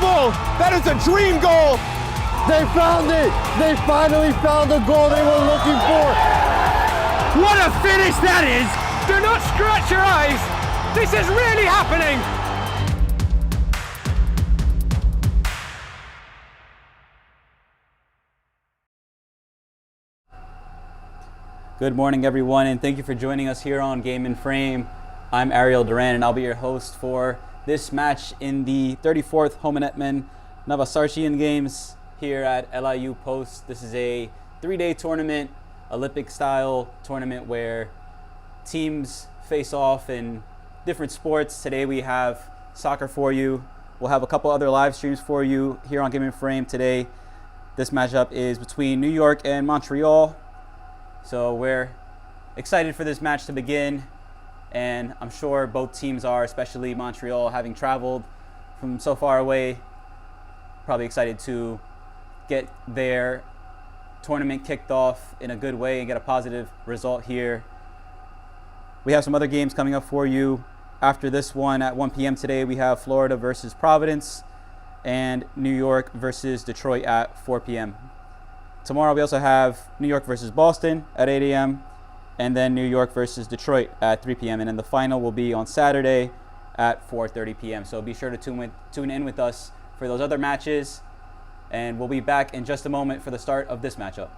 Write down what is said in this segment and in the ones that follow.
Unbelievable! That is a dream goal! They found it! They finally found the goal they were looking for! What a finish that is! Do not scratch your eyes! This is really happening! Good morning, everyone, and thank you for joining us here on Game in Frame. I'm Ariel Duran, and I'll be your host for this match in the 34th Homenetmen Navasartian Games here at LIU Post. This is a 3-day tournament, Olympic-style tournament where teams face off in different sports. Today we have soccer for you. We'll have a couple other live streams for you here on Game in Frame today. This matchup is between New York and Montreal. So we're excited for this match to begin, and I'm sure both teams are, especially Montreal, having traveled from so far away, probably excited to get their tournament kicked off in a good way and get a positive result here. We have some other games coming up for you. After this one at 1 p.m. today, we have Florida versus Providence and New York versus Detroit at 4 p.m. Tomorrow we also have New York versus Boston at 8 a.m. and then New York versus Detroit at 3 p.m. And then the final will be on Saturday at 4:30 p.m. So be sure to tune in with us for those other matches, and we'll be back in just a moment for the start of this matchup.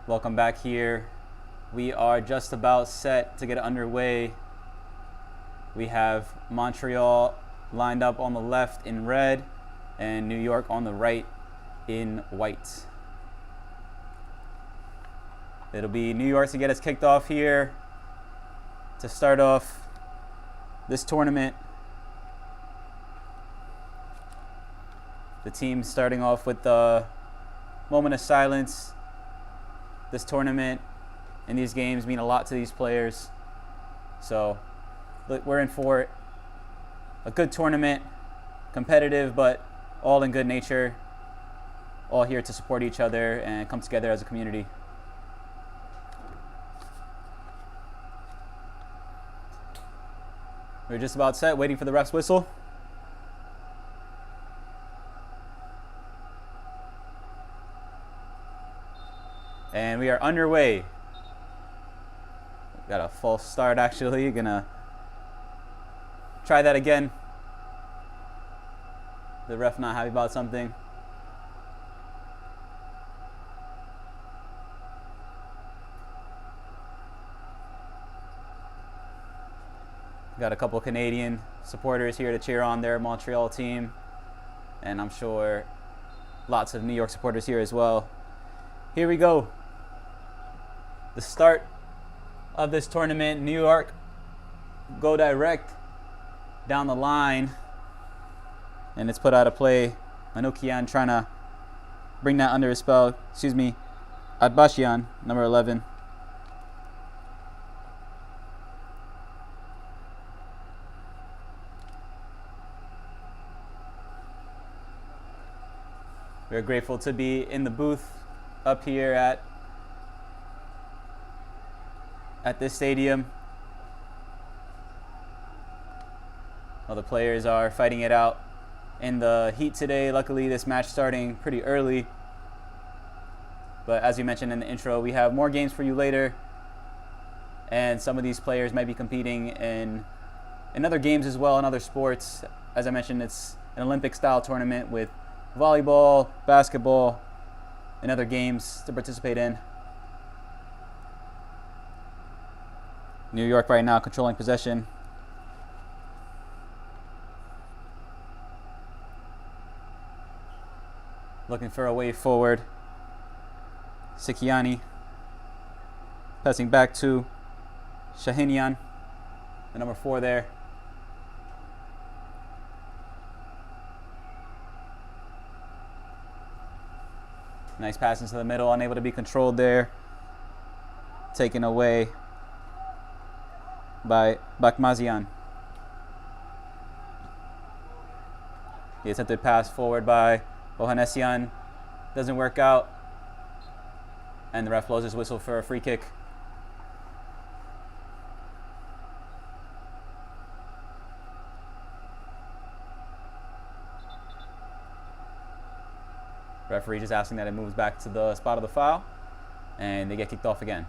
Welcome back here. We are just about set to get underway. We have Montreal lined up on the left in red and New York on the right in white. It'll be New York to get us kicked off here to start off this tournament. The team starting off with the moment of silence. This tournament and these games mean a lot to these players. So we're in for a good tournament, competitive, but all in good nature, all here to support each other and come together as a community. We're just about set, waiting for the ref's whistle. And we are underway. Got a false start actually. Gonna try that again. The ref not happy about something. Got a couple Canadian supporters here to cheer on their Montreal team. And I'm sure lots of New York supporters here as well. Here we go. The start of this tournament. New York go direct down the line. And it's put out of play. Manoukian trying to bring that under his spell. Excuse me. Adbashian, number 11. We're grateful to be in the booth up here at this stadium. All the players are fighting it out in the heat today. Luckily, this match starting pretty early. But as we mentioned in the intro, we have more games for you later. And some of these players might be competing in other games as well, in other sports. As I mentioned, it's an Olympic-style tournament with volleyball, basketball, and other games to participate in. New York right now controlling possession. Looking for a way forward. Sikiani passing back to Shahinian, the number 4 there. Nice pass into the middle, unable to be controlled there. Taken away by Bakmazian. The attempted pass forward by Ohanessian doesn't work out. And the ref blows his whistle for a free kick. Referee just asking that it moves back to the spot of the foul, and they get kicked off again.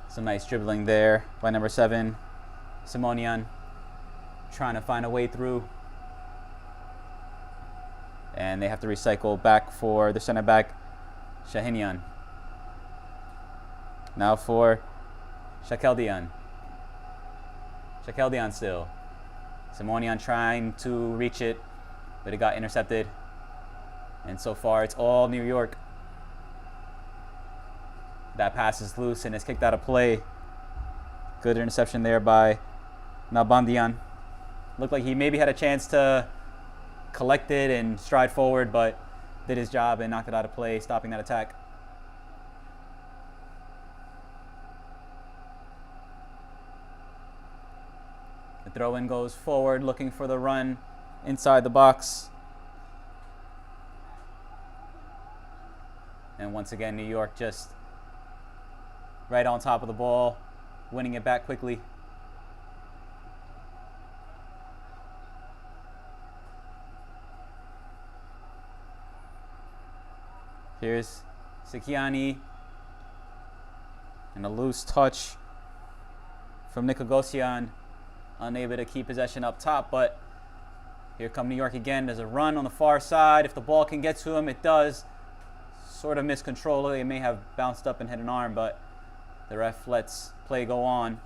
Some nice dribbling there by number 7, Simonian, trying to find a way through. And they have to recycle back for the center back, Shahinian. Now for Shakeldian. Shakeldian still. Simonian trying to reach it, but it got intercepted. And so far, it's all New York. That pass is loose and is kicked out of play. Good interception there by Nalbandian. Looked like he maybe had a chance to collect it and stride forward, but did his job and knocked it out of play, stopping that attack. The throw-in goes forward, looking for the run inside the box. And once again, New York just right on top of the ball, winning it back quickly. Here's Sikiani. And a loose touch from Nikogosyan. Unable to keep possession up top, but here come New York again. There's a run on the far side. If the ball can get to him, it does. sort of missed control. They may have bounced up and hit an arm, but the ref lets play go on.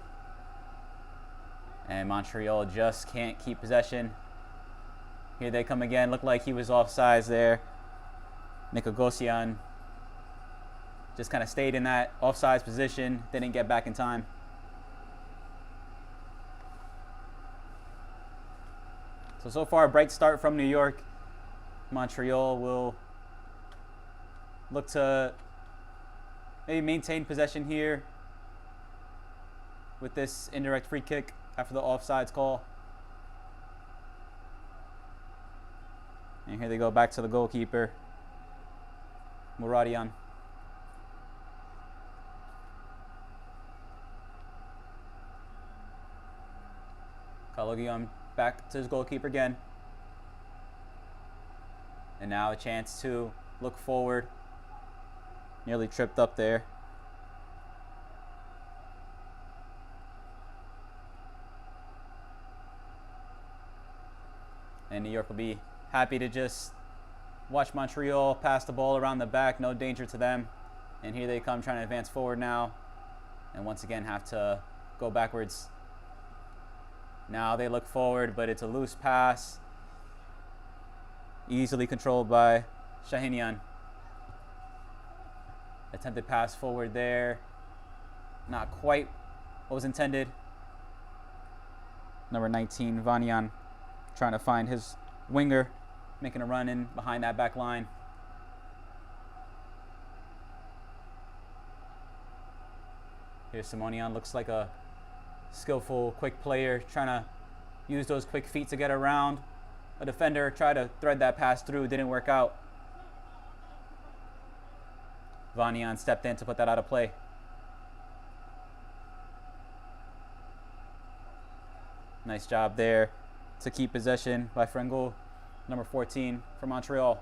And Montreal just can't keep possession. Here they come again. Looked like he was offsides there. Navasartian just kind of stayed in that offsides position. Didn't get back in time. So far, a bright start from New York. Montreal will look to maybe maintain possession here with this indirect free kick after the offsides call. And here they go back to the goalkeeper, Montreal. Kalogian back to his goalkeeper again. And now a chance to look forward. Nearly tripped up there. And New York will be happy to just watch Montreal pass the ball around the back. No danger to them. And here they come trying to advance forward now. And once again have to go backwards. Now they look forward, but it's a loose pass. Easily controlled by Shahinian. Attempted pass forward there. Not quite what was intended. Number 19, Vanian, trying to find his winger, making a run in behind that back line. Here's Simonian, looks like a skillful, quick player, trying to use those quick feet to get around a defender. Tried to thread that pass through, didn't work out. Vanian stepped in to put that out of play. Nice job there to keep possession by Frengul, number 14 for Montreal.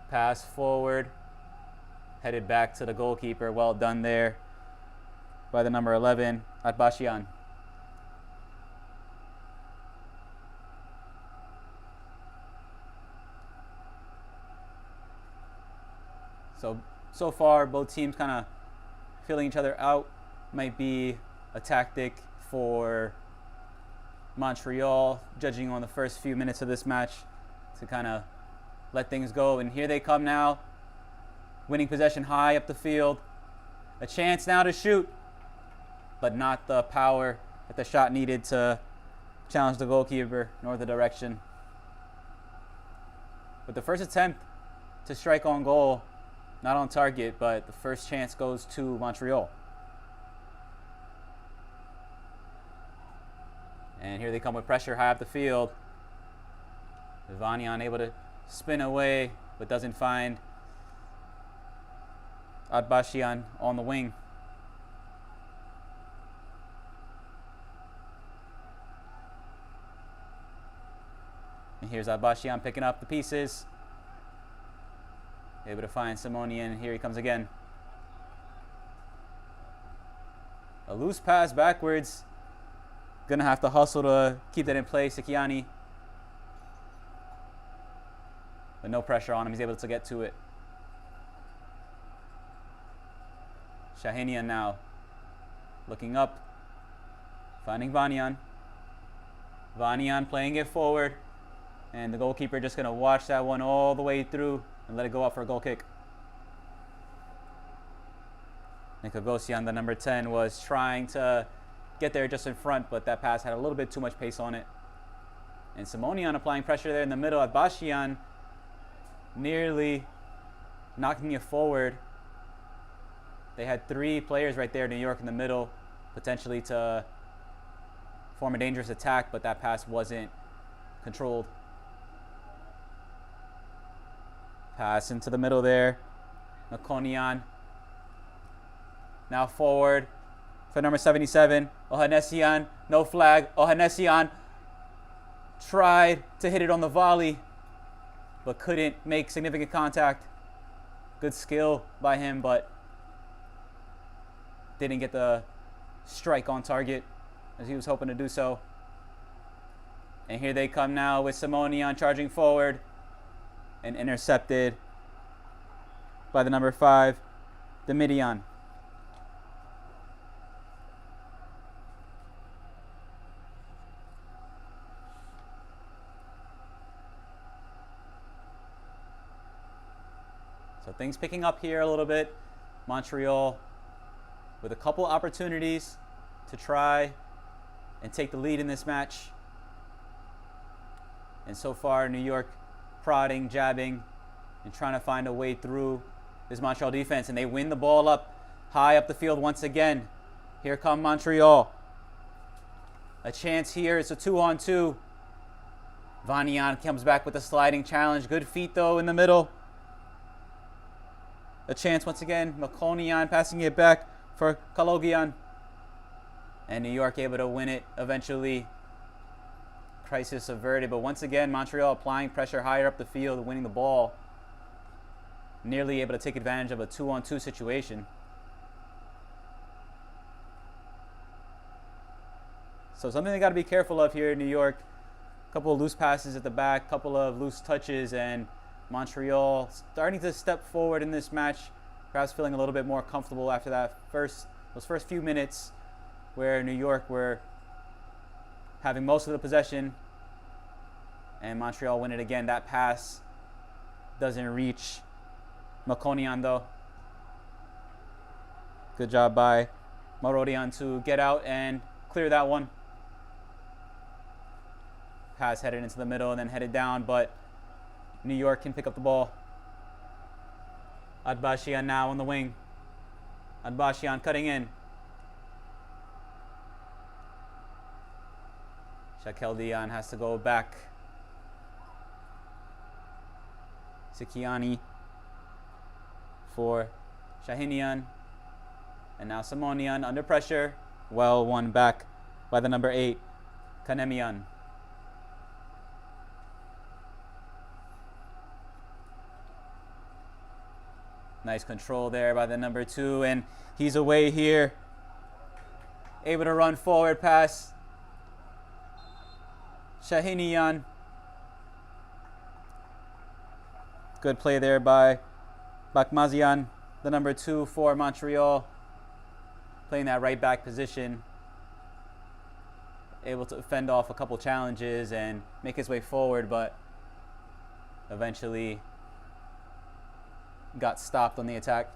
Pass forward. Headed back to the goalkeeper. Well done there by the number 11, Atbashian. So far, both teams kind of feeling each other out. Might be a tactic for Montreal, judging on the first few minutes of this match, to kind of let things go. And here they come now. Winning possession high up the field. A chance now to shoot, but not the power that the shot needed to challenge the goalkeeper, nor the direction. But the first attempt to strike on goal, not on target, but the first chance goes to Montreal. And here they come with pressure high up the field. Vanian able to spin away, but doesn't find Atbashian on the wing. And here's Atbashian picking up the pieces. Able to find Simonian. Here he comes again. A loose pass backwards. Gonna have to hustle to keep that in place, Sikiani. But no pressure on him. He's able to get to it. Shahinian now looking up, finding Vanian. Vanian playing it forward, and the goalkeeper just going to watch that one all the way through and let it go up for a goal kick. Navasartian, the number 10, was trying to get there just in front, but that pass had a little bit too much pace on it. And Simonian applying pressure there in the middle. Atbashian nearly knocking it forward. They had three players right there, New York in the middle, potentially to form a dangerous attack, but that pass wasn't controlled. Pass into the middle there. Nakonian now forward for number 77, Ohanessian. No flag. Ohanessian tried to hit it on the volley, but couldn't make significant contact. Good skill by him, but didn't get the strike on target as he was hoping to do so. And here they come now with Simonian charging forward and intercepted by the number 5, Dimidian. So things picking up here a little bit. Montreal with a couple opportunities to try and take the lead in this match. And so far, New York prodding, jabbing, and trying to find a way through this Montreal defense. And they win the ball up high up the field once again. Here come Montreal. A chance here. It's a 2-on-2. Vanian comes back with a sliding challenge. Good feet, though, in the middle. A chance once again. Makonian passing it back for Kalogian. And New York able to win it eventually. Crisis averted, but once again, Montreal applying pressure higher up the field, winning the ball. Nearly able to take advantage of a 2-on-2 situation. So something they got to be careful of here in New York. A couple of loose passes at the back, a couple of loose touches, and Montreal starting to step forward in this match. Perhaps feeling a little bit more comfortable after those first few minutes where New York were having most of the possession, and Montreal win it again. That pass doesn't reach Makonian, though. Good job by Marodian to get out and clear that one. Pass headed into the middle and then headed down, but New York can pick up the ball. Adbashian now on the wing. Adbashian cutting in. Shakeldian has to go back. Sikiani for Shahinian. And now Simonian under pressure. Well won back by the number 8, Kanemian. Nice control there by the number 2, and he's away here. Able to run forward pass. Shahinian. Good play there by Bakmazian, the number 2 for Montreal. Playing that right back position. Able to fend off a couple challenges and make his way forward, but eventually got stopped on the attack.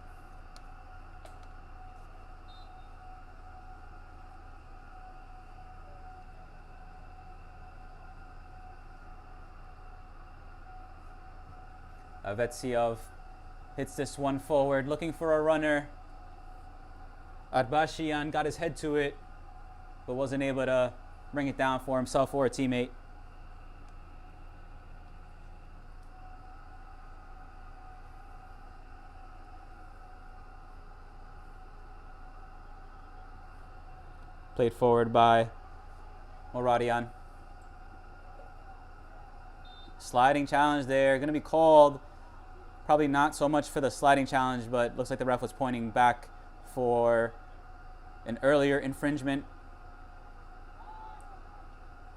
Vetsiov hits this one forward, looking for a runner. Adbashian got his head to it, but wasn't able to bring it down for himself or a teammate. Played forward by Moradian. Sliding challenge there, going to be called. Probably not so much for the sliding challenge, but looks like the ref was pointing back for an earlier infringement.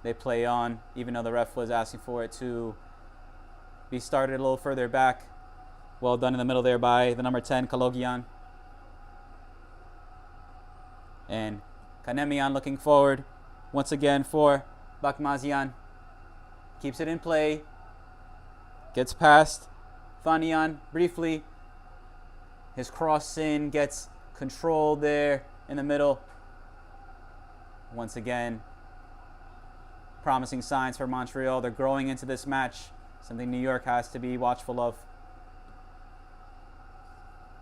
They play on, even though the ref was asking for it to be started a little further back. Well done in the middle there by the number 10, Kalogian. And Kanemian looking forward once again for Bakmazian. Keeps it in play. Gets past Vanian briefly. His cross in gets controlled there in the middle. Once again, promising signs for Montreal. They're growing into this match. Something New York has to be watchful of.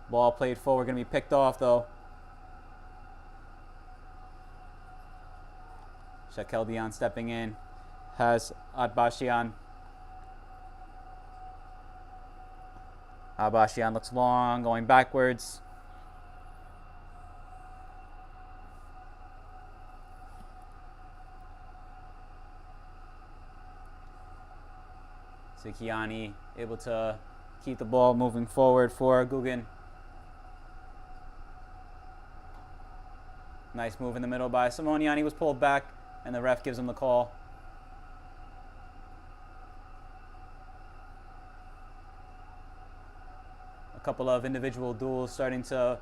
Ball played forward, going to be picked off though. Shakeldian stepping in. Has Adbashian. Adbashian looks long, going backwards. Sikiani able to keep the ball moving forward for Guggen. Nice move in the middle by Simonian. He was pulled back, and the ref gives him the call. couple of individual duels starting to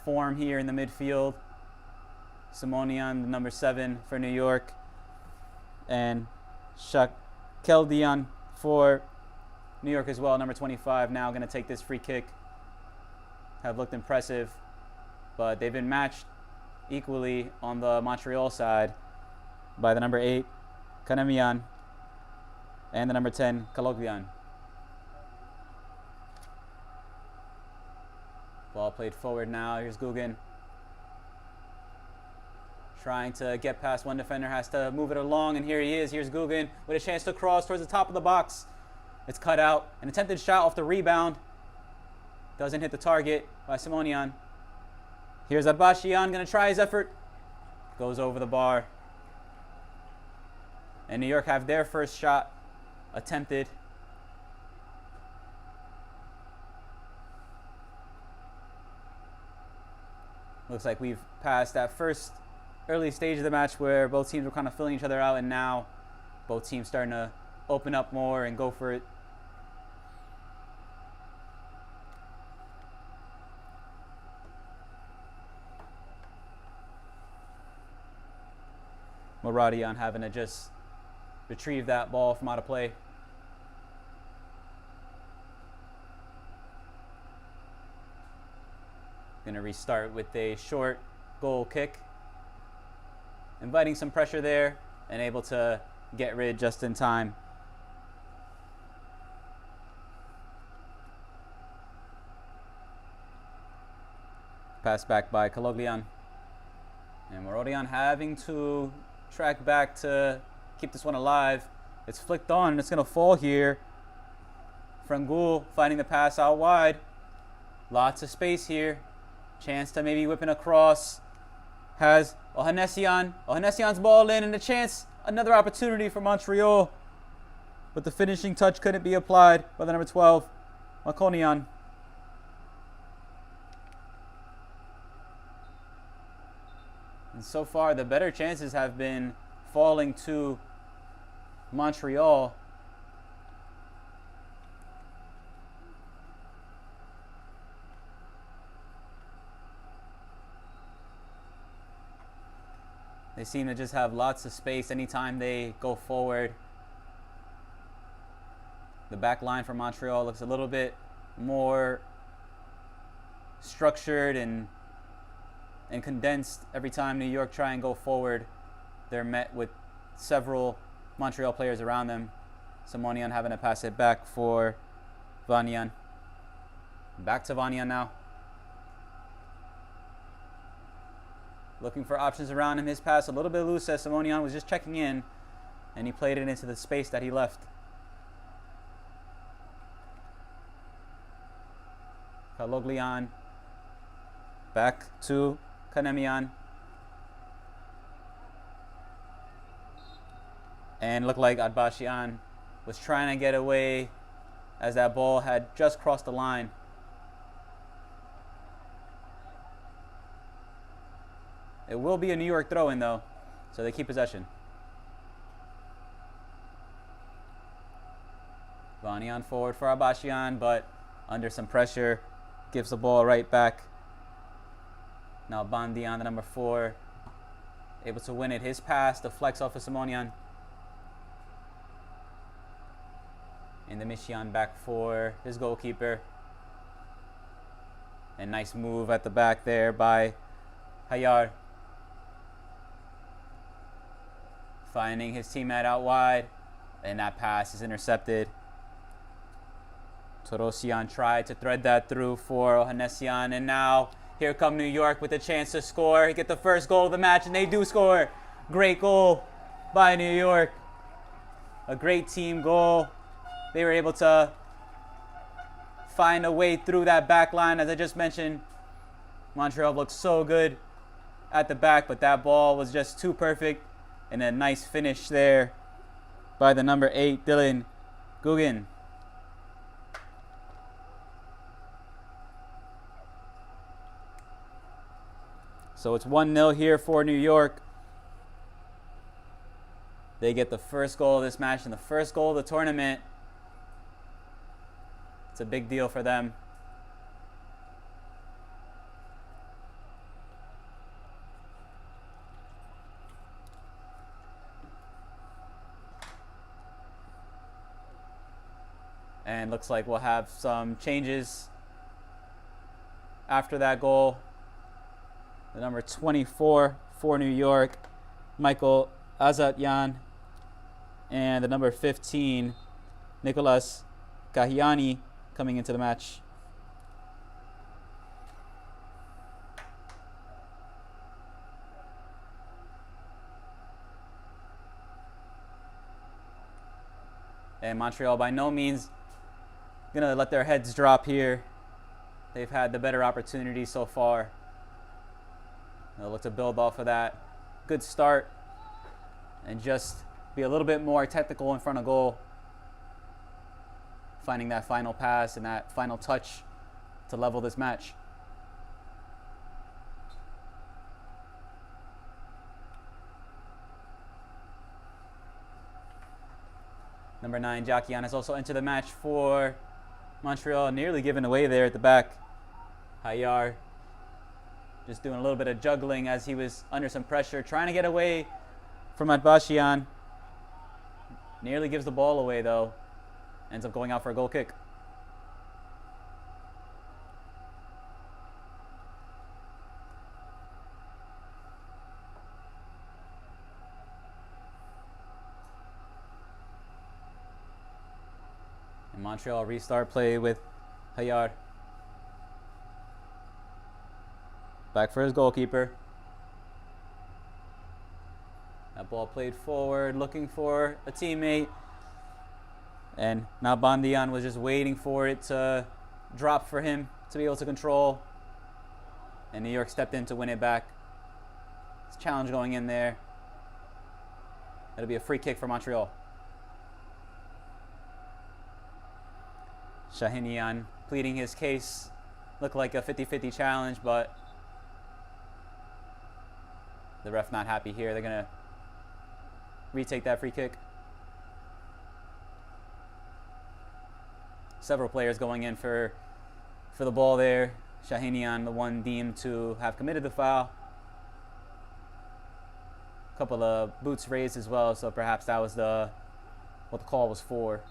form here in the midfield. Simonian, the number 7 for New York, and Shakeldian for New York as well, number 25, now going to take this free kick. Have looked impressive, but they've been matched equally on the Montreal side by the number 8, Kanemian, and the number 10, Kaloglian. Ball played forward now. Here's Guggen. Trying to get past one defender, has to move it along, and here he is. Here's Guggen with a chance to cross towards the top of the box. It's cut out. An attempted shot off the rebound. Doesn't hit the target by Simonian. Here's Adbashian, going to try his effort. Goes over the bar. And New York have their first shot attempted. Looks like we've passed that first early stage of the match where both teams were kind of filling each other out, and now both teams starting to open up more and go for it. Moradian having to just retrieve that ball from out of play. Going to restart with a short goal kick. Inviting some pressure there and able to get rid just in time. Pass back by Kaloglian. And Morodian having to track back to keep this one alive. It's flicked on and it's going to fall here. Frangul finding the pass out wide. Lots of space here. Chance to maybe whip in across. Has Ohanessian. Ohanessian's ball in and a chance. Another opportunity for Montreal. But the finishing touch couldn't be applied by the number 12, Makonian. And so far, the better chances have been falling to Montreal. They seem to just have lots of space anytime they go forward. The back line for Montreal looks a little bit more structured and condensed. Every time New York try and go forward, they're met with several Montreal players around them. Simonian having to pass it back for Vanyan. Back to Vanyan now. Looking for options around him. His pass a little bit loose as Simonian was just checking in, and he played it into the space that he left. Kaloglian back to Kanemian. And looked like Adbashian was trying to get away as that ball had just crossed the line. It will be a New York throw-in, though, so they keep possession. Vanyan forward for Adbashian, but under some pressure, gives the ball right back. Now Bandian, the number 4, able to win it. His pass, the flex off of Simonian. And the Mishian back for his goalkeeper. And nice move at the back there by Hayar. Finding his teammate out wide, and that pass is intercepted. Torosian tried to thread that through for Ohanessian, and now here come New York with a chance to score. Get the first goal of the match, and they do score. Great goal by New York. A great team goal. They were able to find a way through that back line. As I just mentioned, Montreal looked so good at the back, but that ball was just too perfect. And a nice finish there by the number 8, Dylan Guggen. So it's 1-0 here for New York. They get the first goal of this match and the first goal of the tournament It's a big deal for them. And looks like we'll have some changes after that goal. The number 24 for New York, Michael Azatyan, and the number 15, Nicolas Kahiani, coming into the match. And Montreal by no means gonna let their heads drop here. They've had the better opportunity so far. They'll look to build off of that good start and just be a little bit more technical in front of goal, finding that final pass and that final touch to level this match. Number 9, Jacquian, has also entered the match for Montreal, nearly given away there at the back. Hayar just doing a little bit of juggling as he was under some pressure, trying to get away from Atbashian. Nearly gives the ball away though. Ends up going out for a goal kick. And Montreal restart play with Hayar. Back for his goalkeeper. That ball played forward, looking for a teammate. And now Bandian was just waiting for it to drop for him to be able to control. And New York stepped in to win it back. It's a challenge going in there. That'll be a free kick for Montreal. Shahinian pleading his case. Looked like a 50-50 challenge, but the ref not happy here. They're going to retake that free kick. Several players going in for the ball there. Shahinian, the one deemed to have committed the foul. A couple of boots raised as well, so perhaps that was what the call was for.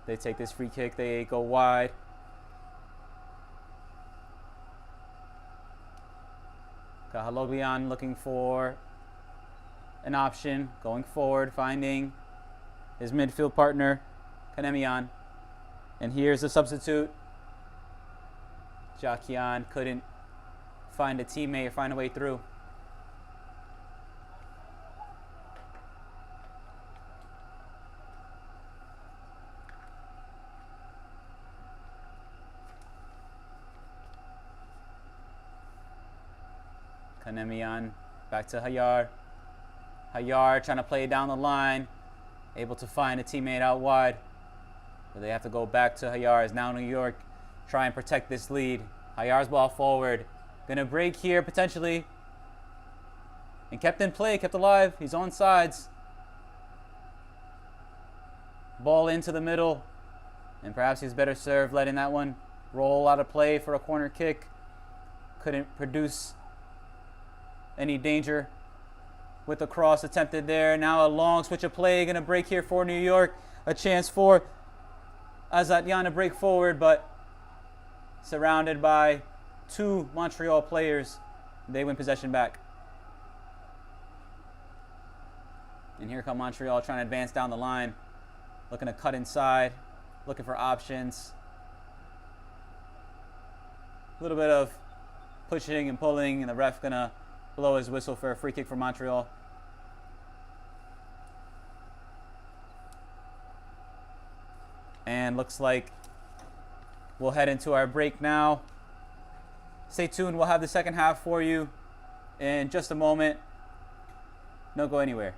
They take this free kick. They go wide. Kahaloglian looking for an option, going forward, finding his midfield partner, Kanemian. And here's the substitute. Jacquian couldn't find a teammate or find a way through. Kanemian back to Hayar. Hayar trying to play it down the line, able to find a teammate out wide. But they have to go back to Hayar as now New York try and protect this lead. Hayar's ball forward. Gonna break here potentially. And kept in play, kept alive. He's on sides. Ball into the middle. And perhaps he's better served letting that one roll out of play for a corner kick. Couldn't produce any danger with the cross attempted there. Now a long switch of play. Gonna break here for New York. A chance for Azatyan to break forward, but surrounded by two Montreal players. They win possession back. And here come Montreal trying to advance down the line. Looking to cut inside. Looking for options. A little bit of pushing and pulling, and the ref gonna blow his whistle for a free kick for Montreal. And looks like we'll head into our break now. Stay tuned. We'll have the second half for you in just a moment. Don't go anywhere.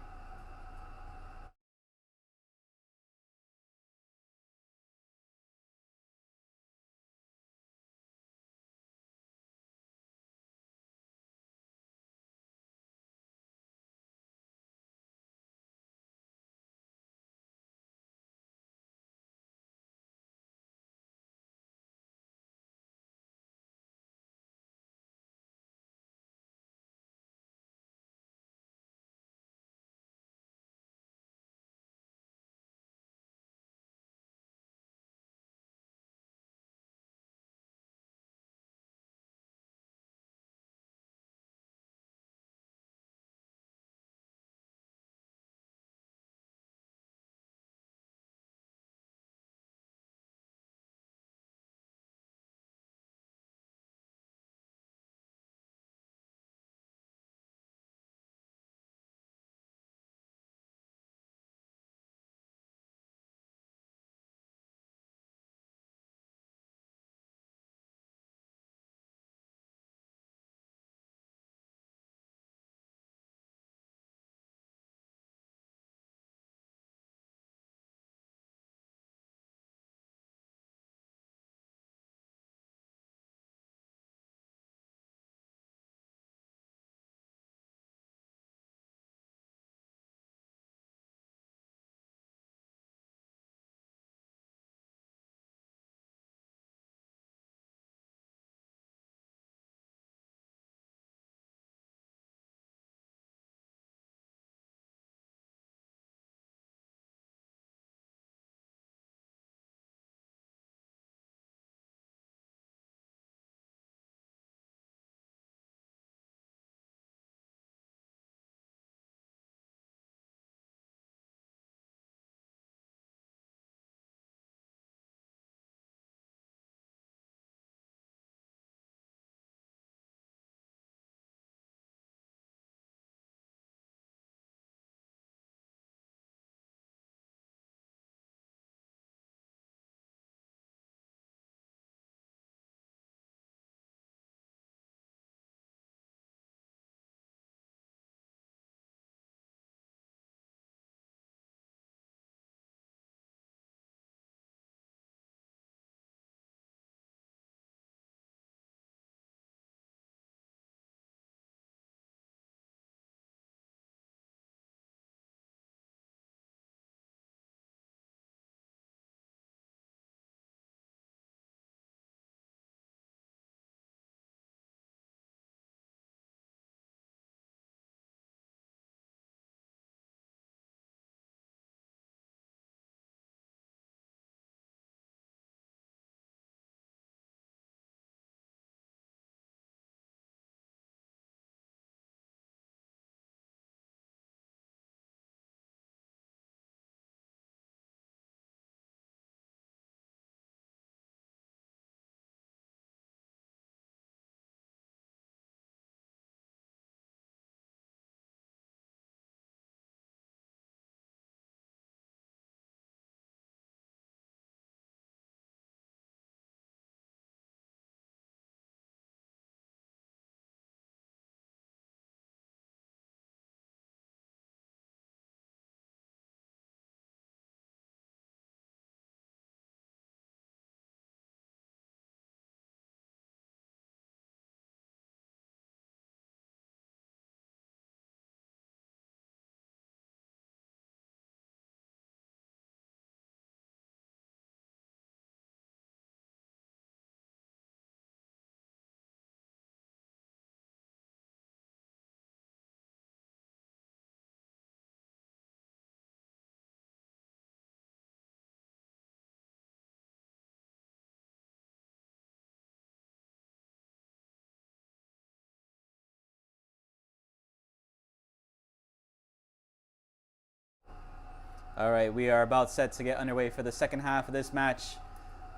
All right, we are about set to get underway for the second half of this match.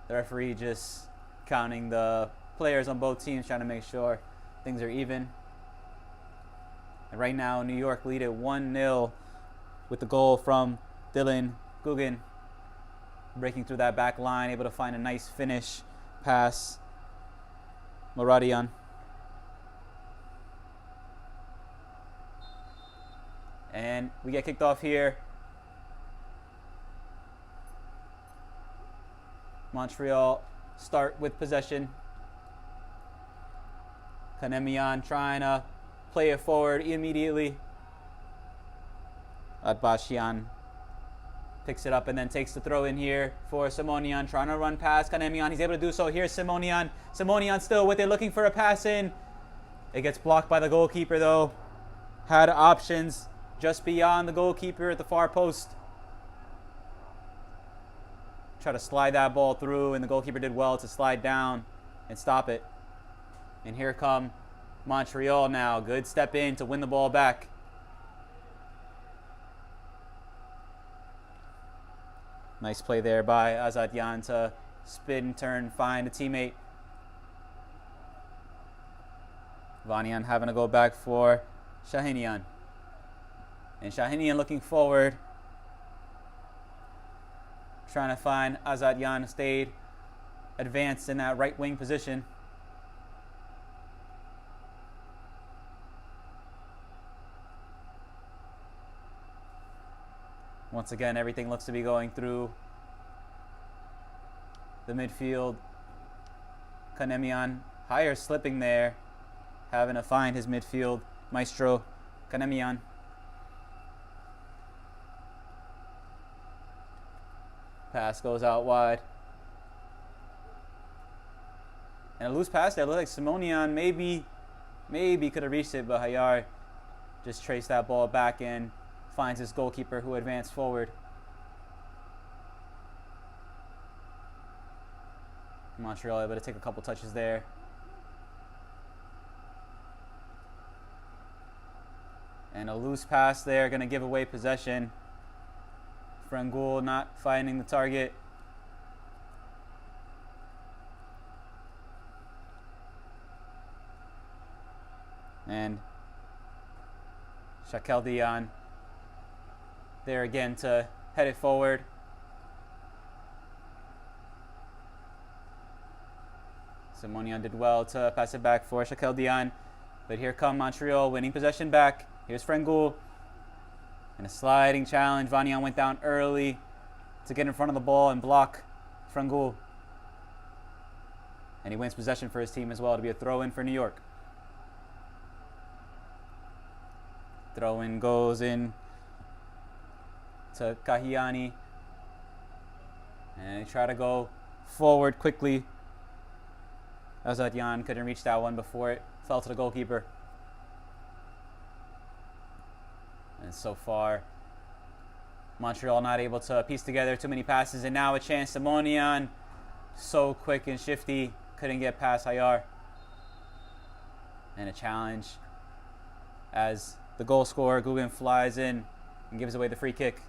The referee just counting the players on both teams, trying to make sure things are even. And right now, New York lead it 1-0 with the goal from Dylan Guggen, breaking through that back line, able to find a nice finish pass. Moradian. And we get kicked off here. Montreal start with possession. Kanemian trying to play it forward immediately. Adbashian picks it up and then takes the throw in here for Simonian, trying to run past Kanemian. He's able to do so. Here's Simonian. Simonian still with it, looking for a pass in. It gets blocked by the goalkeeper though. Had options just beyond the goalkeeper at the far post. Try to slide that ball through, and the goalkeeper did well to slide down and stop it. And here come Montreal now. Good step in to win the ball back. Nice play there by Azadyan to spin, turn, find a teammate. Vanian having to go back for Shahinian. And Shahinian looking forward, trying to find Azadyan, stayed advanced in that right wing position. Once again, everything looks to be going through the midfield. Kanemian, higher slipping there, having to find his midfield maestro, Kanemian. Pass goes out wide. And a loose pass there. It looked like Simonian maybe could have reached it, but Hayar just traced that ball back in. Finds his goalkeeper who advanced forward. Montreal able to take a couple touches there. And a loose pass there, going to give away possession. Frangul not finding the target. And Shakeldian there again to head it forward. Simonian did well to pass it back for Shakeldian. But here come Montreal winning possession back. Here's Frangul. And a sliding challenge. Vanian went down early to get in front of the ball and block Frangul. And he wins possession for his team as well to be a throw-in for New York. Throw-in goes in to Kahiani. And they try to go forward quickly. Azadyan couldn't reach that one before it fell to the goalkeeper. And so far, Montreal not able to piece together too many passes. And now a chance. Simonian, so quick and shifty, couldn't get past Hayar. And a challenge as the goal scorer, Guggen, flies in and gives away the free kick.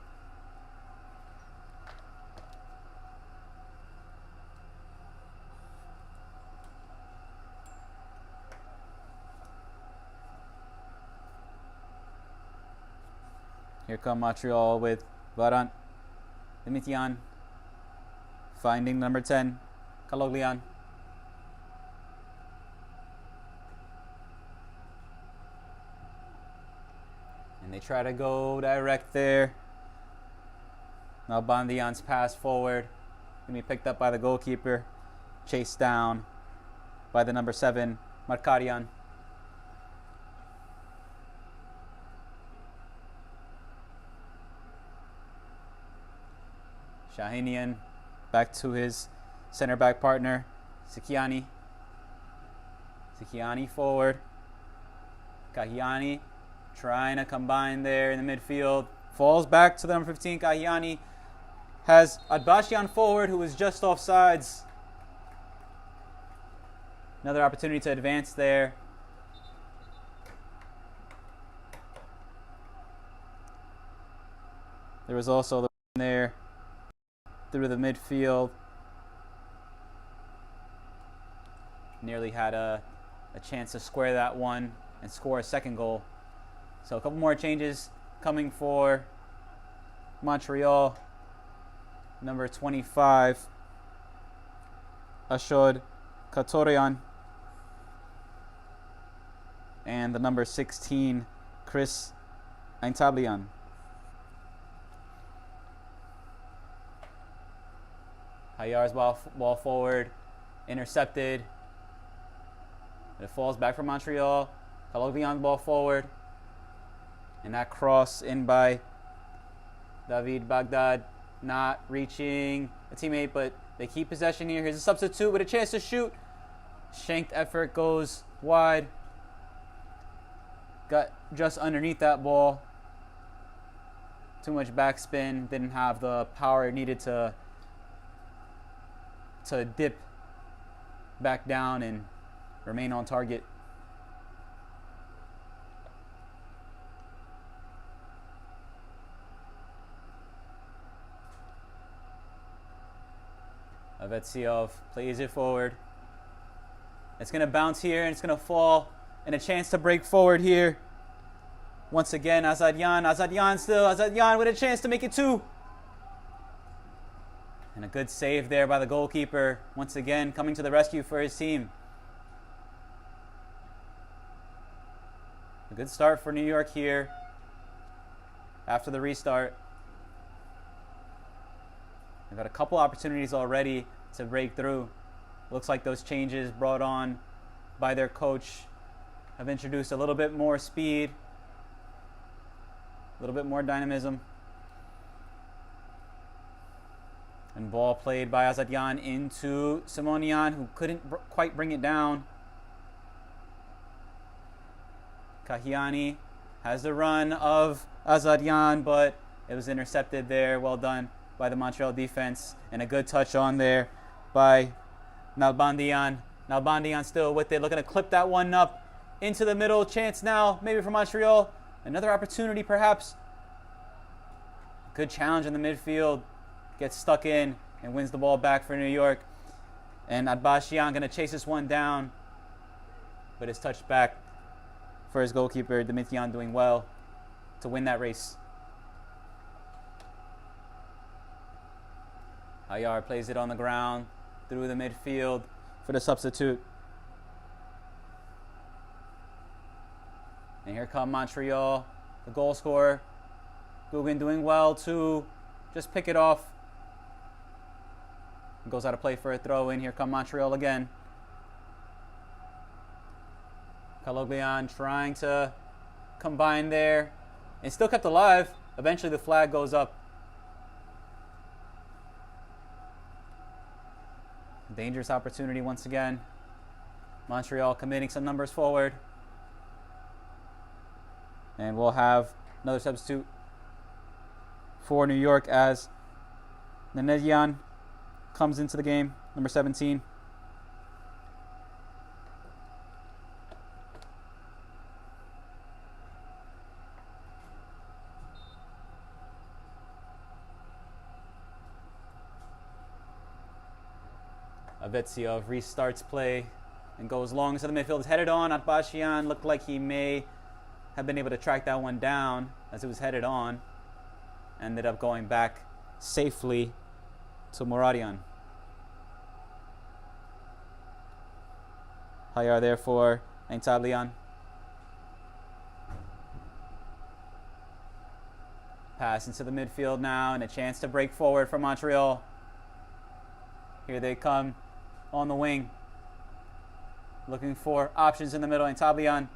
Here come Montreal with Varant, Dimitian, finding number 10, Kaloglian. And they try to go direct there. Now Bandian's pass forward, gonna be picked up by the goalkeeper, chased down by the number 7, Markarian. Shahinian back to his center back partner, Sikiani. Sikiani forward. Kahiani trying to combine there in the midfield. Falls back to the number 15, Kahiani. Has Adbashian forward, who is just off sides. Another opportunity to advance there. There was also the there through the midfield. Nearly had a chance to square that one and score a second goal. So a couple more changes coming for Montreal. Number 25, Ashod Katorian. And the number 16, Chris Aintablian. Hayar's ball forward, intercepted. It falls back for Montreal. Kalogbian's ball forward. And that cross in by David Baghdad, not reaching a teammate, but they keep possession here. Here's a substitute with a chance to shoot. Shanked effort goes wide. Got just underneath that ball. Too much backspin. Didn't have the power needed to dip back down and remain on target. Avetsiov plays it forward. It's going to bounce here and it's going to fall. And a chance to break forward here. Once again, Azadyan. Azadyan with a chance to make it 2. And a good save there by the goalkeeper. Once again, coming to the rescue for his team. A good start for New York here after the restart. They've got a couple opportunities already to break through. Looks like those changes brought on by their coach have introduced a little bit more speed, a little bit more dynamism. And ball played by Azadyan into Simonian, who couldn't quite bring it down. Kahiani has the run of Azadyan, but it was intercepted there. Well done by the Montreal defense. And a good touch on there by Nalbandian. Nalbandian still with it, looking to clip that one up into the middle. Chance now, maybe for Montreal. Another opportunity, perhaps. Good challenge in the midfield. Gets stuck in and wins the ball back for New York. And Adbashian going to chase this one down. But it's touched back for his goalkeeper, Dimityan, doing well to win that race. Hayar plays it on the ground through the midfield for the substitute. And here come Montreal, the goal scorer. Guggen doing well to just pick it off. Goes out of play for a throw in. Here come Montreal again. Kaloglian trying to combine there. And still kept alive. Eventually the flag goes up. Dangerous opportunity once again. Montreal committing some numbers forward. And we'll have another substitute for New York as Nenedian comes into the game, number 17. Avetsiov restarts play and goes long into the midfield. Is headed on. Atbashian looked like he may have been able to track that one down as it was headed on. Ended up going back safely to Moradian. Hayar there for Aintablian. Pass into the midfield now and a chance to break forward for Montreal. Here they come on the wing. Looking for options in the middle. Aintablian.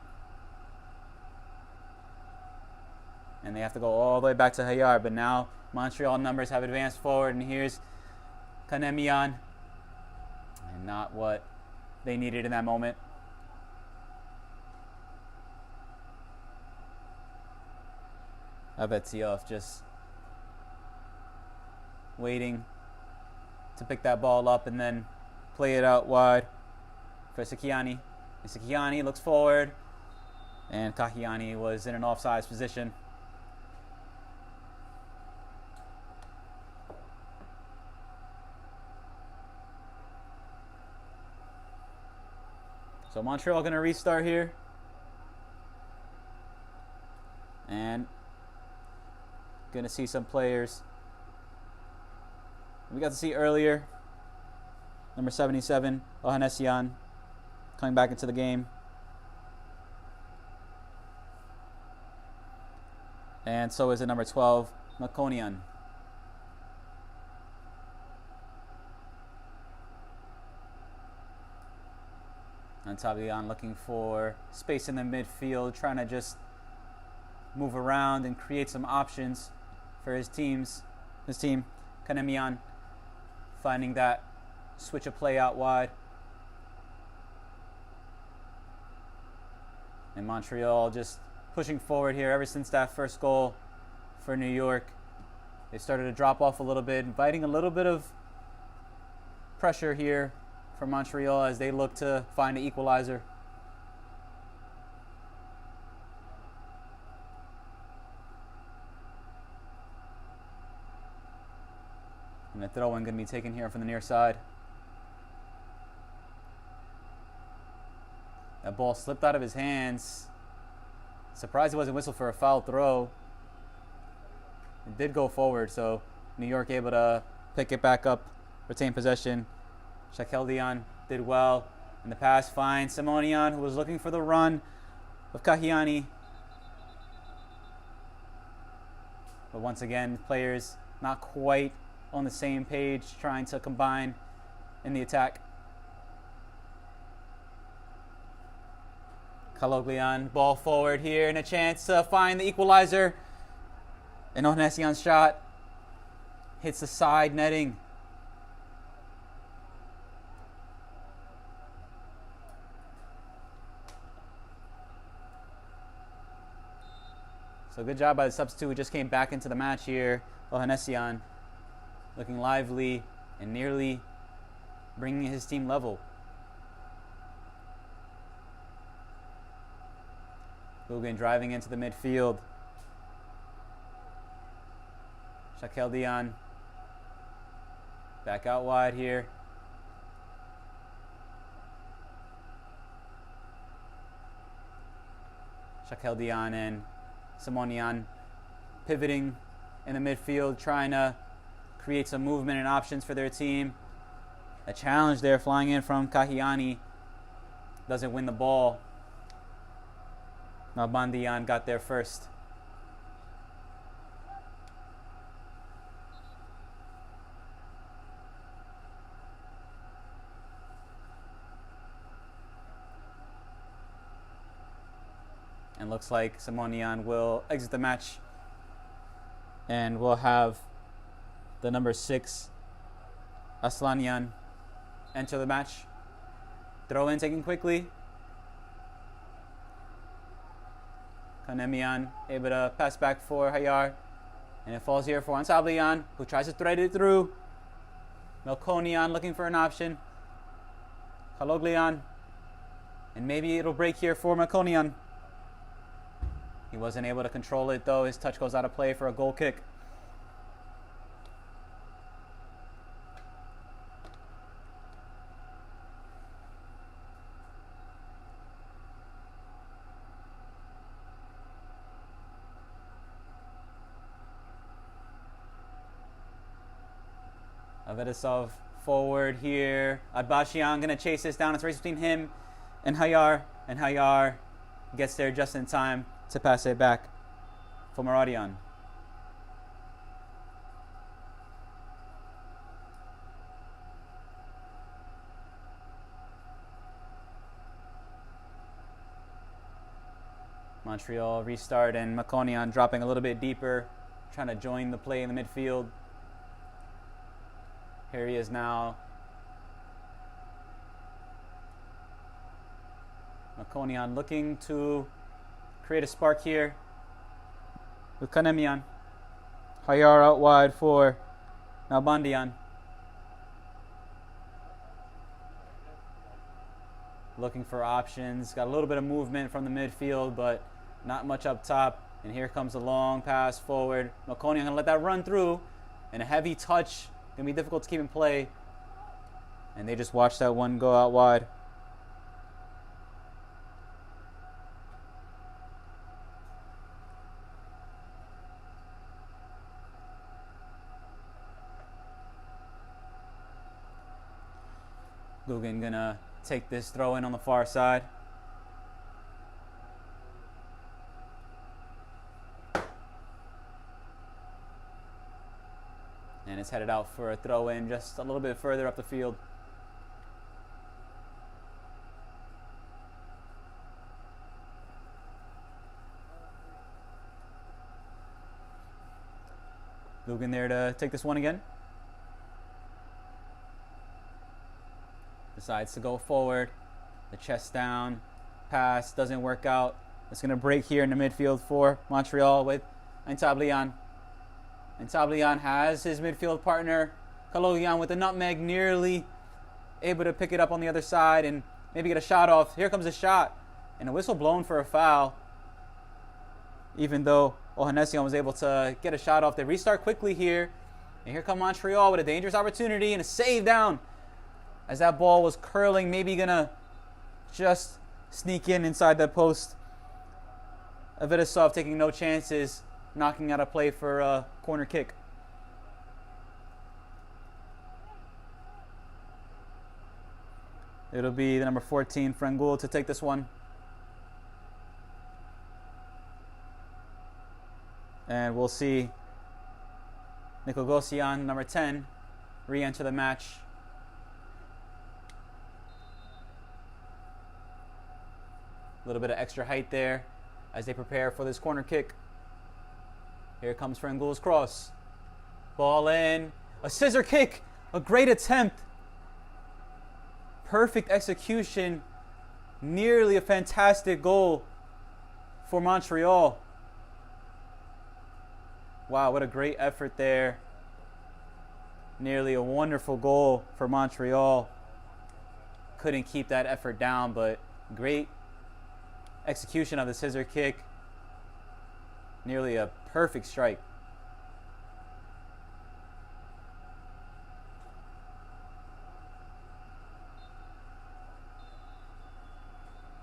And they have to go all the way back to Hayar. But now Montreal numbers have advanced forward. And here's Kanemian. And not what they needed in that moment. Avetsiov just waiting to pick that ball up and then play it out wide for Sikiani. And Sikiani looks forward. And Kahiani was in an offsides position. So Montreal going to restart here. And going to see some players we got to see earlier. Number 77, Navasartian, coming back into the game. And so is it number 12, Makonian. And Tabian looking for space in the midfield, trying to just move around and create some options for his team. Kanemian finding that switch of play out wide. And Montreal just pushing forward here ever since that first goal for New York. They started to drop off a little bit, inviting a little bit of pressure here for Montreal as they look to find the equalizer. And the throw-in going to be taken here from the near side. That ball slipped out of his hands. Surprised it wasn't whistled for a foul throw. It did go forward, so New York able to pick it back up, retain possession. Shakeldian did well in the pass, finds Simonian, who was looking for the run of Kahiani. But once again, players not quite on the same page, trying to combine in the attack. Kaloglian, ball forward here, and a chance to find the equalizer. And Navasartian's shot hits the side netting. So good job by the substitute who just came back into the match here. Navasartian looking lively and nearly bringing his team level. Guggen driving into the midfield. Shakeldian back out wide here. Shakeldian and Simonian pivoting in the midfield, trying to create some movement and options for their team. A challenge there flying in from Kahiani. Doesn't win the ball. Nalbandian got there first. And looks like Simonian will exit the match. And we'll have the number 6, Aslanian, enter the match. Throw in taken quickly. Kanemian able to pass back for Hayar. And it falls here for Ansablian, who tries to thread it through. Melkonian looking for an option. Kaloglian. And maybe it'll break here for Melkonian. He wasn't able to control it though. His touch goes out of play for a goal kick. Avedisov forward here. Adbashian going to chase this down. It's a race between him and Hayar. And Hayar gets there just in time to pass it back for Maradian. Montreal restart and Makonian dropping a little bit deeper, trying to join the play in the midfield. Here he is now. Makonian looking to create a spark here with Kanemian. Hayar out wide for Nalbandian. Looking for options. Got a little bit of movement from the midfield, but not much up top. And here comes a long pass forward. Makonian gonna let that run through. And a heavy touch. Gonna be difficult to keep in play. And they just watch that one go out wide. Guggen gonna take this throw in on the far side. And it's headed out for a throw in just a little bit further up the field. Guggen there to take this one again. Decides to go forward. The chest down. Pass doesn't work out. It's going to break here in the midfield for Montreal with Ntablian. Ntablian has his midfield partner, Kaloyan, with the nutmeg, nearly able to pick it up on the other side and maybe get a shot off. Here comes a shot. And a whistle blown for a foul. Even though Ohanesion was able to get a shot off. They restart quickly here. And here come Montreal with a dangerous opportunity and a save down. As that ball was curling, maybe going to just sneak in inside that post. Avidasov taking no chances, knocking out a play for a corner kick. It'll be the number 14, Frangul, to take this one. And we'll see Nikogosyan, number 10, re-enter the match. A little bit of extra height there as they prepare for this corner kick. Here comes Frangul's cross. Ball in. A scissor kick. A great attempt. Perfect execution. Nearly a fantastic goal for Montreal. Wow, what a great effort there. Nearly a wonderful goal for Montreal. Couldn't keep that effort down, but great execution of the scissor kick. Nearly a perfect strike.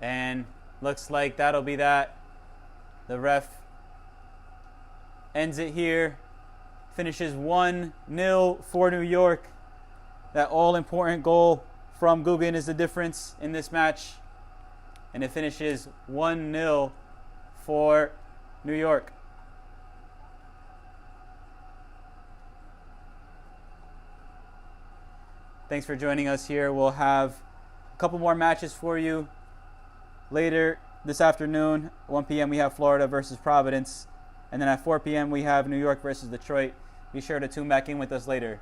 And looks like that'll be that. The ref ends it here. Finishes 1-0 for New York. That all-important goal from Guggen is the difference in this match. And it finishes 1-0 for New York. Thanks for joining us here. We'll have a couple more matches for you later this afternoon. 1 p.m. we have Florida versus Providence. And then at 4 p.m. we have New York versus Detroit. Be sure to tune back in with us later.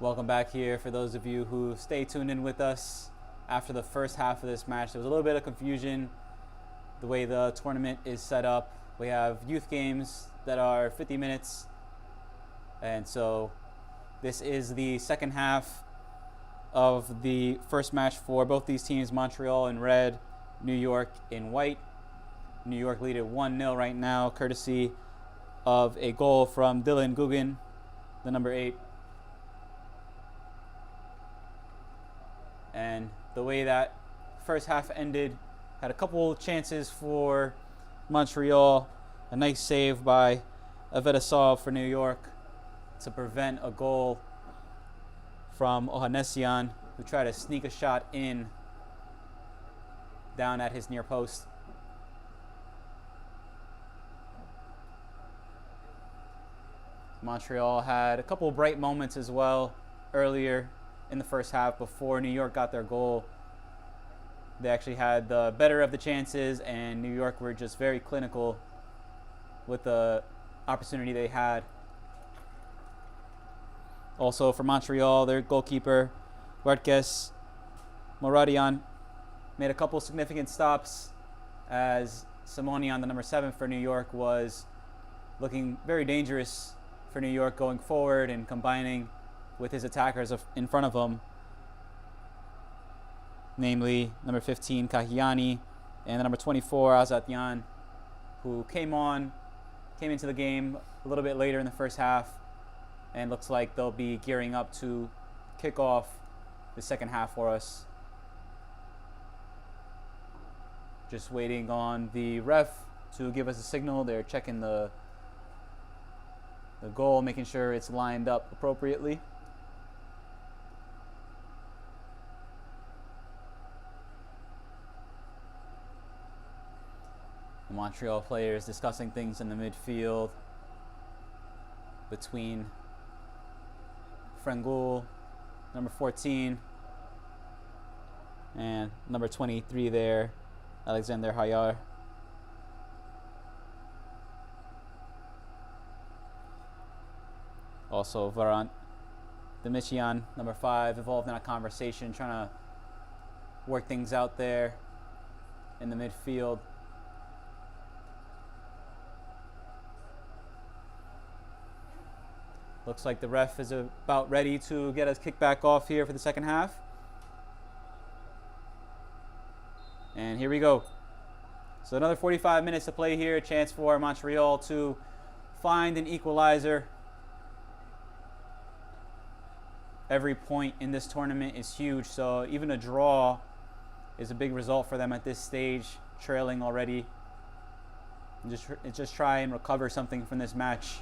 Welcome back here for those of you who stay tuned in with us. After the first half of this match, there was a little bit of confusion the way the tournament is set up. We have youth games that are 50 minutes, and so this is the second half of the first match for both these teams. Montreal in red, New York in white. New York lead at 1-0 right now, courtesy of a goal from Dylan Guggen, the number 8. And the way that first half ended, had a couple chances for Montreal. A nice save by Navasartian for New York to prevent a goal from Navasartian, who tried to sneak a shot in down at his near post. Montreal had a couple bright moments as well earlier in the first half before New York got their goal. They actually had the better of the chances, and New York were just very clinical with the opportunity they had. Also for Montreal, their goalkeeper, Huertas Moradian, made a couple significant stops as Simonian, the number 7 for New York, was looking very dangerous for New York going forward and combining with his attackers in front of him, namely number 15 Kahiani and the number 24 Azatyan, who came into the game a little bit later in the first half, and looks like they'll be gearing up to kick off the second half for us. Just waiting on the ref to give us a signal. They're checking the goal, making sure it's lined up appropriately. The Montreal players discussing things in the midfield between Frangul, number 14, and number 23 there, Alexander Hayar. Also, Varant Demichian, number 5, involved in a conversation, trying to work things out there in the midfield. Looks like the ref is about ready to get us kicked back off here for the second half. And here we go. So another 45 minutes to play here. A chance for Montreal to find an equalizer. Every point in this tournament is huge, so even a draw is a big result for them at this stage, trailing already. And just try and recover something from this match.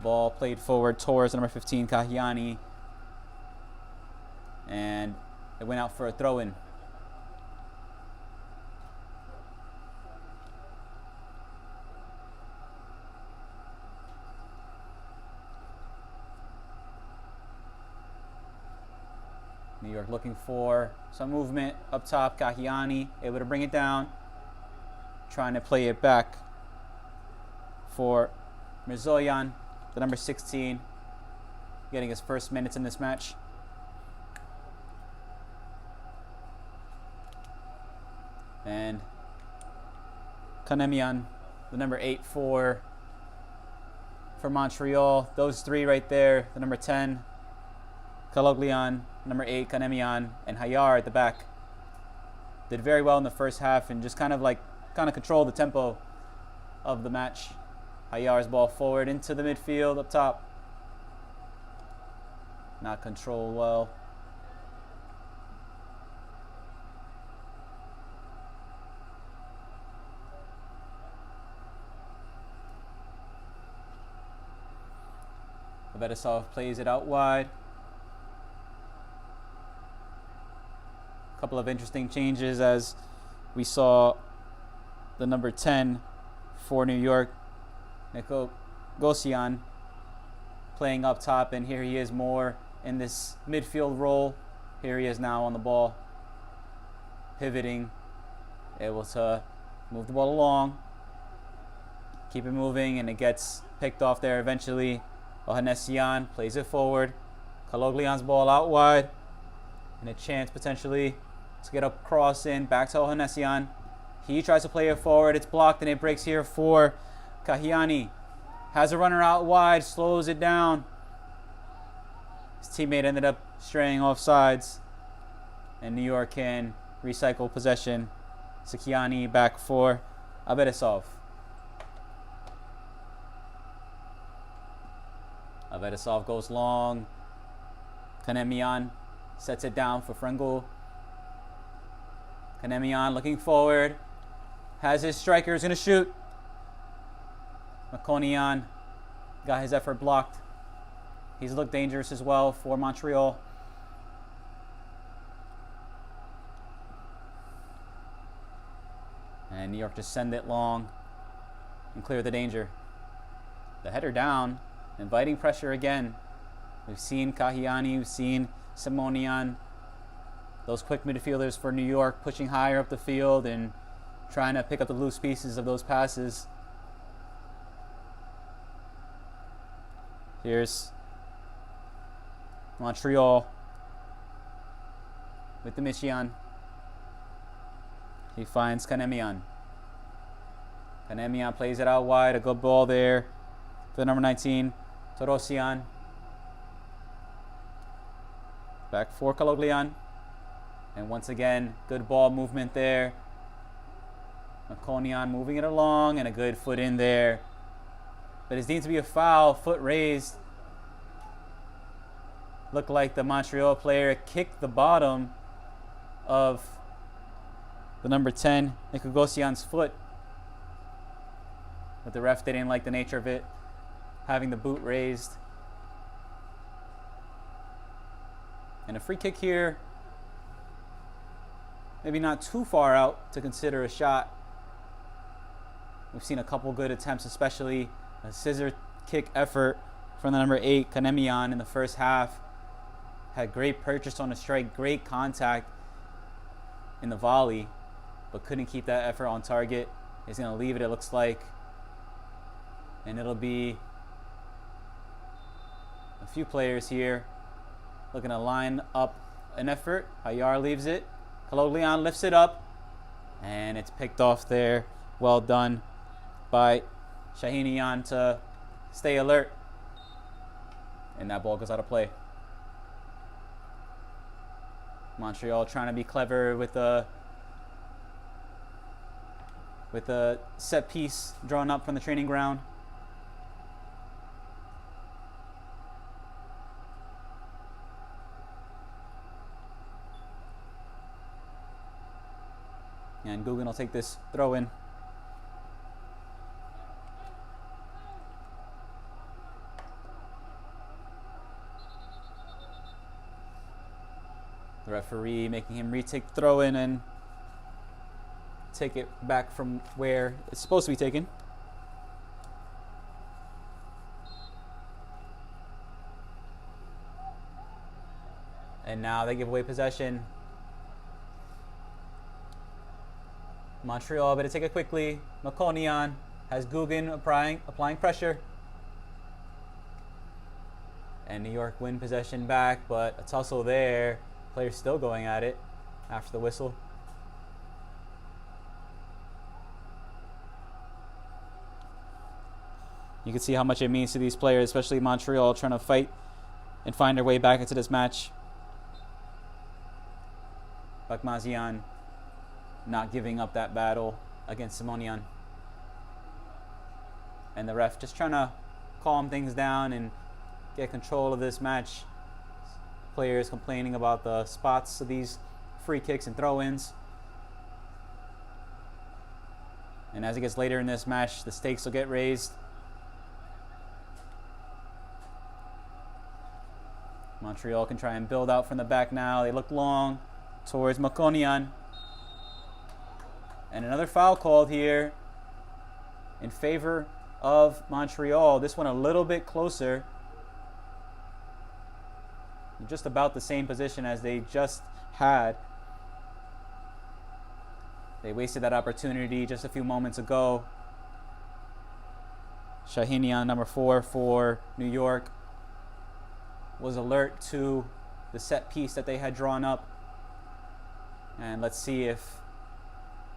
Ball played forward towards number 15 Kahiani, and it went out for a throw-in. New York looking for some movement up top. Kahiani able to bring it down, trying to play it back for Mirzoyan, the number 16, getting his first minutes in this match. And Kanemian, the number 8 for Montreal. Those three right there, the number 10, Kaloglian, number 8, Kanemian, and Hayar at the back, did very well in the first half and just kind of controlled the tempo of the match. Hayar's ball forward into the midfield up top. Not controlled well. Navasartian plays it out wide. A couple of interesting changes as we saw the number 10 for New York, Nico Gosian, playing up top, and here he is more in this midfield role. Here he is now on the ball, pivoting, able to move the ball along, keep it moving, and it gets picked off there eventually Ohanessian plays it forward. Kaloglian's ball out wide. And a chance potentially to get a cross in. Back to Ohanessian. He tries to play it forward. It's blocked and it breaks here for Kahiani. Has a runner out wide. Slows it down. His teammate ended up straying off sides. And New York can recycle possession. Sakiani back for Abedesov. Abedesov goes long. Kanemian sets it down for Frengel. Kanemian looking forward. Has his striker, is going to shoot. Makonian got his effort blocked. He's looked dangerous as well for Montreal. And New York just send it long and clear the danger. The header down, inviting pressure again. We've seen Kahiani, we've seen Simonian, those quick midfielders for New York pushing higher up the field and trying to pick up the loose pieces of those passes. Here's Montreal with the Michian. He finds Kanemian. Kanemian plays it out wide. A good ball there for the number 19, Torosian. Back for Kaloglian. And once again, good ball movement there. Makonian moving it along and a good foot in there. But it's deemed to be a foul, foot raised. Looked like the Montreal player kicked the bottom of the number 10, Nikogosian's foot. But the ref didn't like the nature of it, having the boot raised. And a free kick here. Maybe not too far out to consider a shot. We've seen a couple good attempts, especially a scissor kick effort from the number 8, Kanemian, in the first half. Had great purchase on the strike, great contact in the volley, but couldn't keep that effort on target. He's going to leave it, it looks like. And it'll be a few players here looking to line up an effort. Hayar leaves it. Kaloglian lifts it up. And it's picked off there. Well done by Shahinian to stay alert. And that ball goes out of play. Montreal trying to be clever with a set piece drawn up from the training ground. And Guggen will take this throw in. The referee making him retake the throw in and take it back from where it's supposed to be taken. And now they give away possession. Montreal better take it quickly. Makonian has Guggen applying pressure. And New York win possession back, but a tussle there. Players still going at it after the whistle. You can see how much it means to these players, especially Montreal, trying to fight and find their way back into this match. Bakmazian not giving up that battle against Simonian. And the ref just trying to calm things down and get control of this match. Players complaining about the spots of these free kicks and throw-ins. And as it gets later in this match, the stakes will get raised. Montreal can try and build out from the back now. They look long towards Makonian. And another foul called here in favor of Montreal. This one a little bit closer. Just about the same position as they just had. They wasted that opportunity just a few moments ago. Shahinian, number 4 for New York, was alert to the set piece that they had drawn up. And let's see if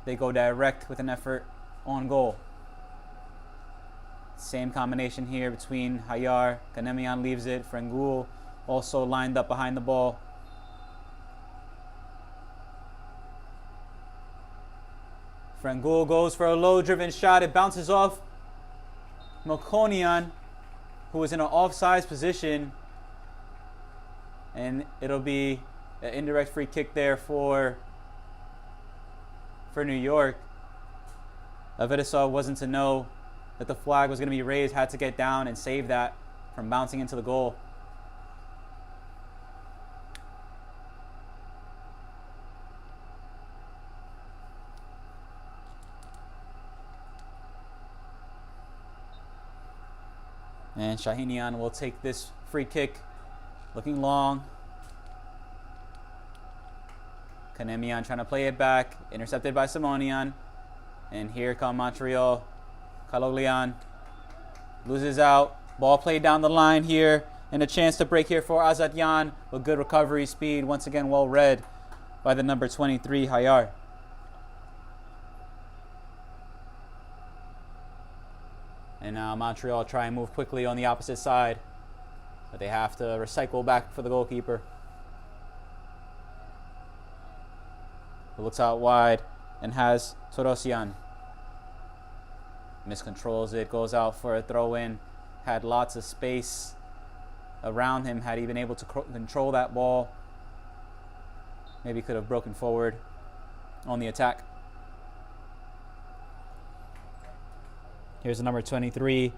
they go direct with an effort on goal. Same combination here between Hayar. Kanemian leaves it. Frengul also lined up behind the ball. Frengul goes for a low-driven shot. It bounces off Melkonian, who is in an offsides position. And it'll be an indirect free kick there for New York. Avedisov wasn't to know that the flag was going to be raised, had to get down and save that from bouncing into the goal. And Shahinian will take this free kick, looking long. Kanemian trying to play it back, intercepted by Simonian. And here come Montreal. Kaloglian loses out. Ball played down the line here. And a chance to break here for Azadyan. With good recovery speed. Once again, well read by the number 23, Hayar. And now Montreal try and move quickly on the opposite side. But they have to recycle back for the goalkeeper. Who looks out wide and has Torosian. Miscontrols it, goes out for a throw-in. Had lots of space around him had he been able to control that ball. Maybe could have broken forward on the attack. Here's the number 23,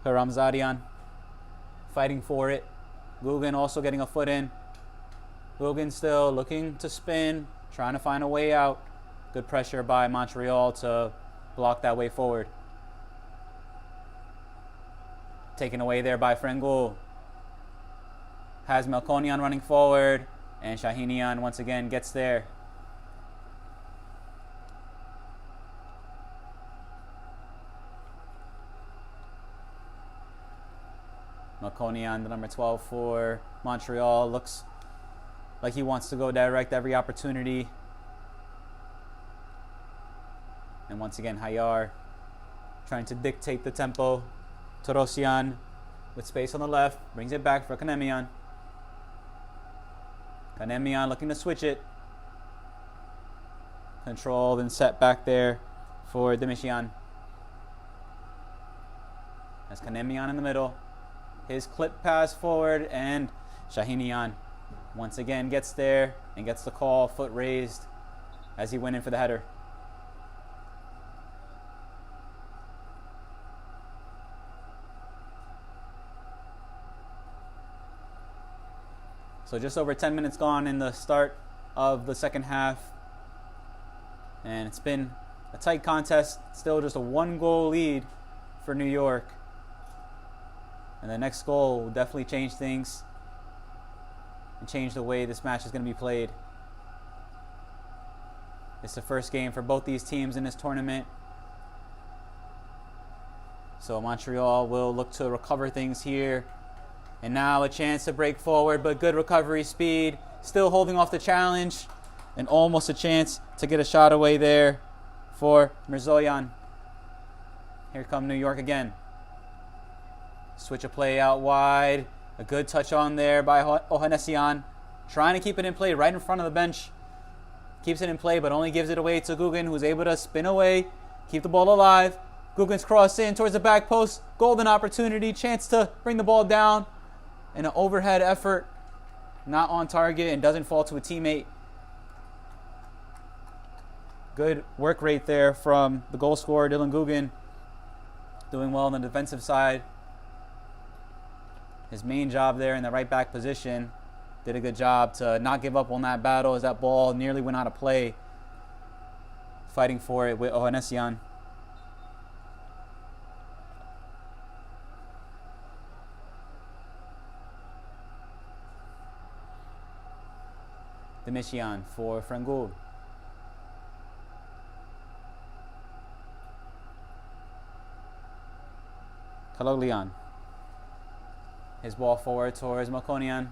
Haramzadian, fighting for it. Guggen also getting a foot in. Guggen still looking to spin, trying to find a way out. Good pressure by Montreal to block that way forward. Taken away there by Frengul. Has Melkonian running forward, and Shahinian once again gets there. Melkonian, the number 12 for Montreal, looks like he wants to go direct every opportunity. And once again, Hayar trying to dictate the tempo. Torosian with space on the left, brings it back for Kanemian. Kanemian looking to switch it. Controlled and set back there for Demishian. As Kanemian in the middle. His clip pass forward, and Shahinian once again gets there and gets the call, foot raised as he went in for the header. So just over 10 minutes gone in the start of the second half. And it's been a tight contest, still just a 1-goal lead for New York. And the next goal will definitely change things and change the way this match is going to be played. It's the first game for both these teams in this tournament. So Montreal will look to recover things here. And now a chance to break forward, but good recovery speed. Still holding off the challenge. And almost a chance to get a shot away there for Mirzoyan. Here come New York again. Switch a play out wide. A good touch on there by Ohanessian. Trying to keep it in play right in front of the bench. Keeps it in play, but only gives it away to Guggen, who's able to spin away, keep the ball alive. Guggen's cross in towards the back post. Golden opportunity. Chance to bring the ball down. And an overhead effort. Not on target and doesn't fall to a teammate. Good work rate there from the goal scorer, Dylan Guggen. Doing well on the defensive side. His main job there in the right back position. Did a good job to not give up on that battle as that ball nearly went out of play. Fighting for it with Ohanessian. Demishian for Frengul. Kaloglian. His ball forward towards Melkonian.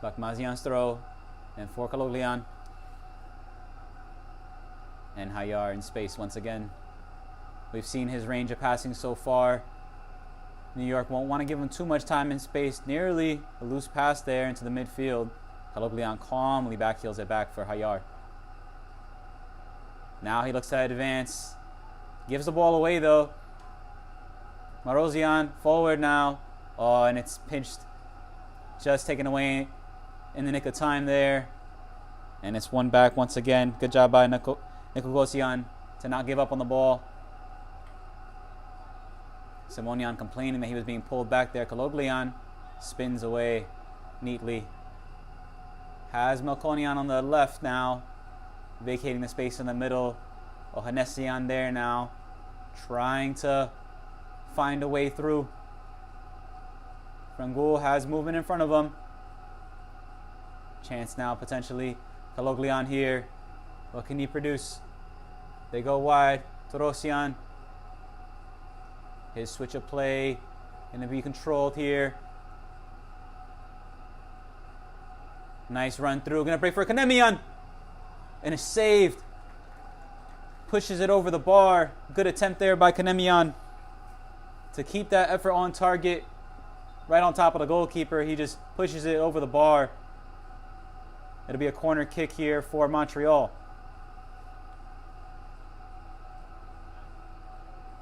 Bakmazian's throw. And for Kaloglian. And Hayar in space once again. We've seen his range of passing so far. New York won't want to give him too much time in space. Nearly a loose pass there into the midfield. Kaloglian calmly backheels it back for Hayar. Now he looks to advance. Gives the ball away though. Marosian forward now. Oh, and it's pinched. Just taken away in the nick of time there. And it's one back once again. Good job by Nikogosian to not give up on the ball. Simonian complaining that he was being pulled back there. Kaloglian spins away neatly. Has Melkonian on the left now, vacating the space in the middle. Ohanessian there now, trying to find a way through. Frangul has movement in front of him. Chance now potentially. Kaloglian here. What can he produce? They go wide. Torosian. His switch of play going to be controlled here. Nice run through. Going to break for Kanemian. And it's saved. Pushes it over the bar. Good attempt there by Kanemian to keep that effort on target. Right on top of the goalkeeper. He just pushes it over the bar. It'll be a corner kick here for Montreal.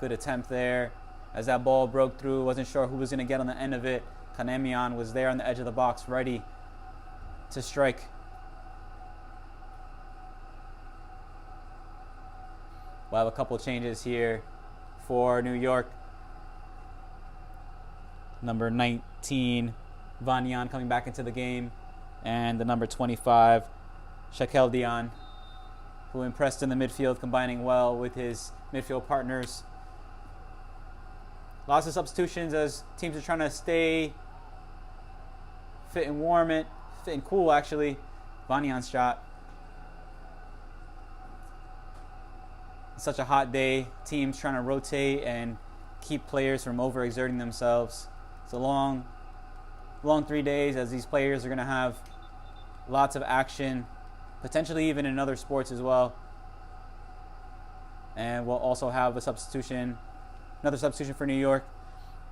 Good attempt there. As that ball broke through, wasn't sure who was going to get on the end of it. Kanemian was there on the edge of the box, ready to strike. We'll have a couple changes here for New York. Number 19, Vanyan coming back into the game. And the number 25, Shakeldian, who impressed in the midfield, combining well with his midfield partners. Lots of substitutions as teams are trying to stay fit and cool actually. Vanyan's shot. It's such a hot day. Teams trying to rotate and keep players from overexerting themselves. It's a long 3 days as these players are going to have lots of action, potentially even in other sports as well. And we'll also have a substitution. Another substitution for New York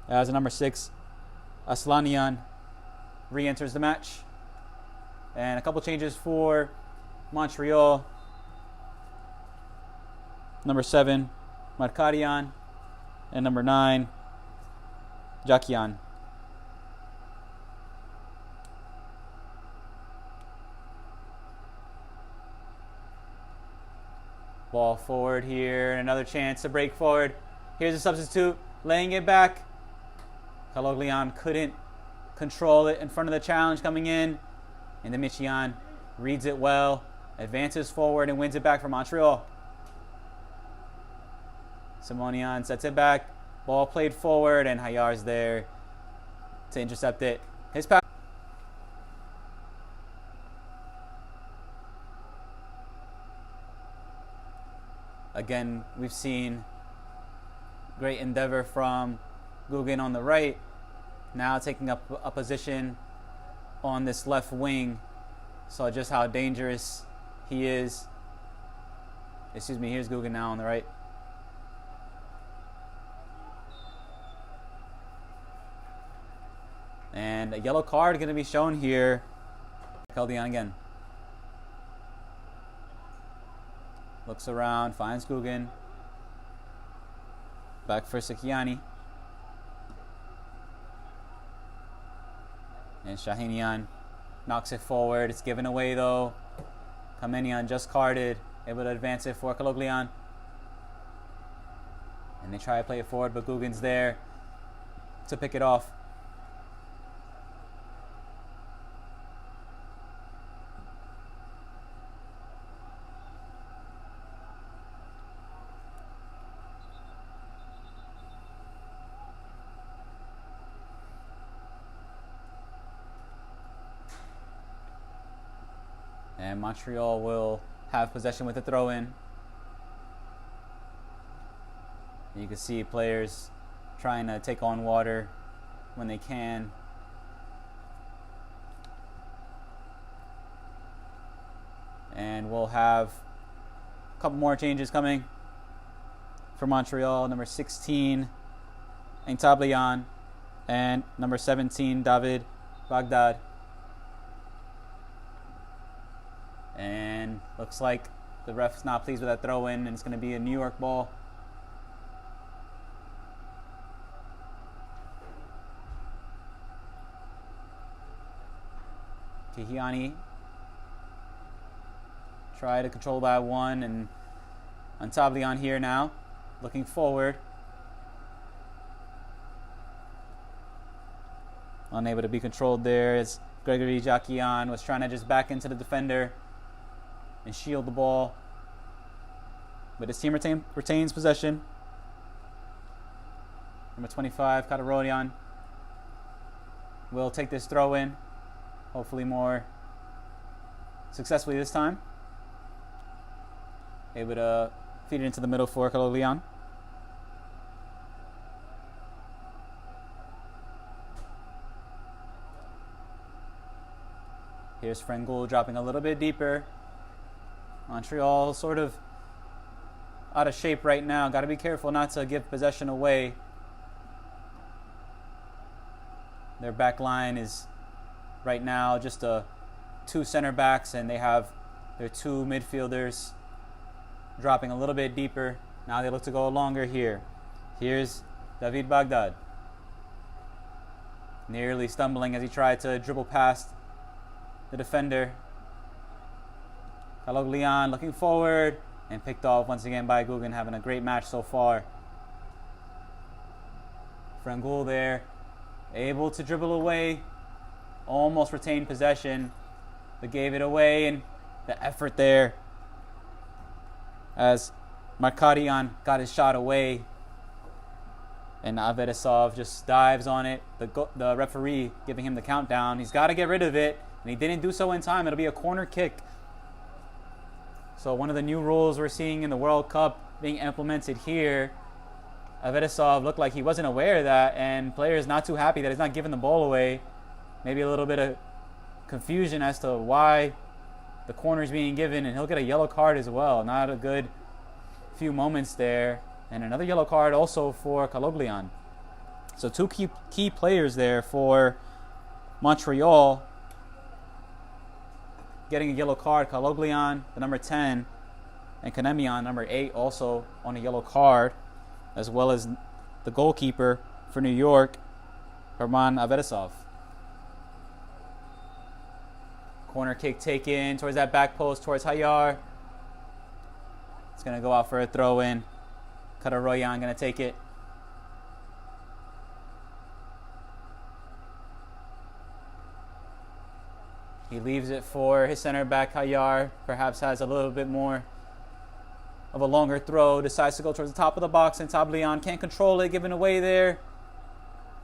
as a number 6, Aslanian re-enters the match. And a couple changes for Montreal. Number 7, Markarian. And number 9, Jakian. Ball forward here. Another chance to break forward. Here's a substitute, laying it back. Kaloglian couldn't control it in front of the challenge coming in. And the Michian reads it well, advances forward and wins it back for Montreal. Simonian sets it back. Ball played forward and Hayar's there to intercept it. His pass. Again, we've seen great endeavor from Guggen on the right. Now taking up a position on this left wing. Saw just how dangerous he is. Excuse me, here's Guggen now on the right. And a yellow card going to be shown here. Keldian again. Looks around, finds Guggen. Back for Sikiani. And Shahinian knocks it forward. It's given away though. Kamenian just carded. Able to advance it for Kaloglian. And they try to play it forward, but Guggen's there to pick it off. And Montreal will have possession with the throw-in. You can see players trying to take on water when they can. And we'll have a couple more changes coming for Montreal. Number 16, Tablian, and number 17, David Baghdad. And looks like the ref's not pleased with that throw-in, and it's going to be a New York ball. Kahiani try to control that one, and Tablian here now, looking forward. Unable to be controlled there as Gregory Jakian was trying to just back into the defender and shield the ball. But his team retains possession. Number 25, Katarodian, will take this throw in. Hopefully more successfully this time. Able to feed it into the middle for Katarodian. Here's Frengul dropping a little bit deeper. Montreal sort of out of shape right now. Got to be careful not to give possession away. Their back line is right now just two center backs, and they have their two midfielders dropping a little bit deeper. Now they look to go longer here. Here's David Baghdad, nearly stumbling as he tried to dribble past the defender. Kaloglian looking forward and picked off once again by Guggen, having a great match so far. Frengul there, able to dribble away, almost retained possession, but gave it away, and the effort there as Markarian got his shot away, and Avedisov just dives on it. The referee giving him the countdown. He's got to get rid of it, and he didn't do so in time. It'll be a corner kick. So one of the new rules we're seeing in the World Cup being implemented here. Avedisov looked like he wasn't aware of that, and players not too happy that he's not giving the ball away. Maybe a little bit of confusion as to why the corner is being given, and he'll get a yellow card as well. Not a good few moments there. And another yellow card also for Kaloglian. So two key players there for Montreal getting a yellow card. Kaloglian, the number 10, and Kanemian, number 8, also on a yellow card, as well as the goalkeeper for New York, Herman Avedisov. Corner kick taken towards that back post, towards Hayar. It's going to go out for a throw-in. Kataroyan going to take it. He leaves it for his center back, Hayar. Perhaps has a little bit more of a longer throw. Decides to go towards the top of the box, and Tablian can't control it. Given away there.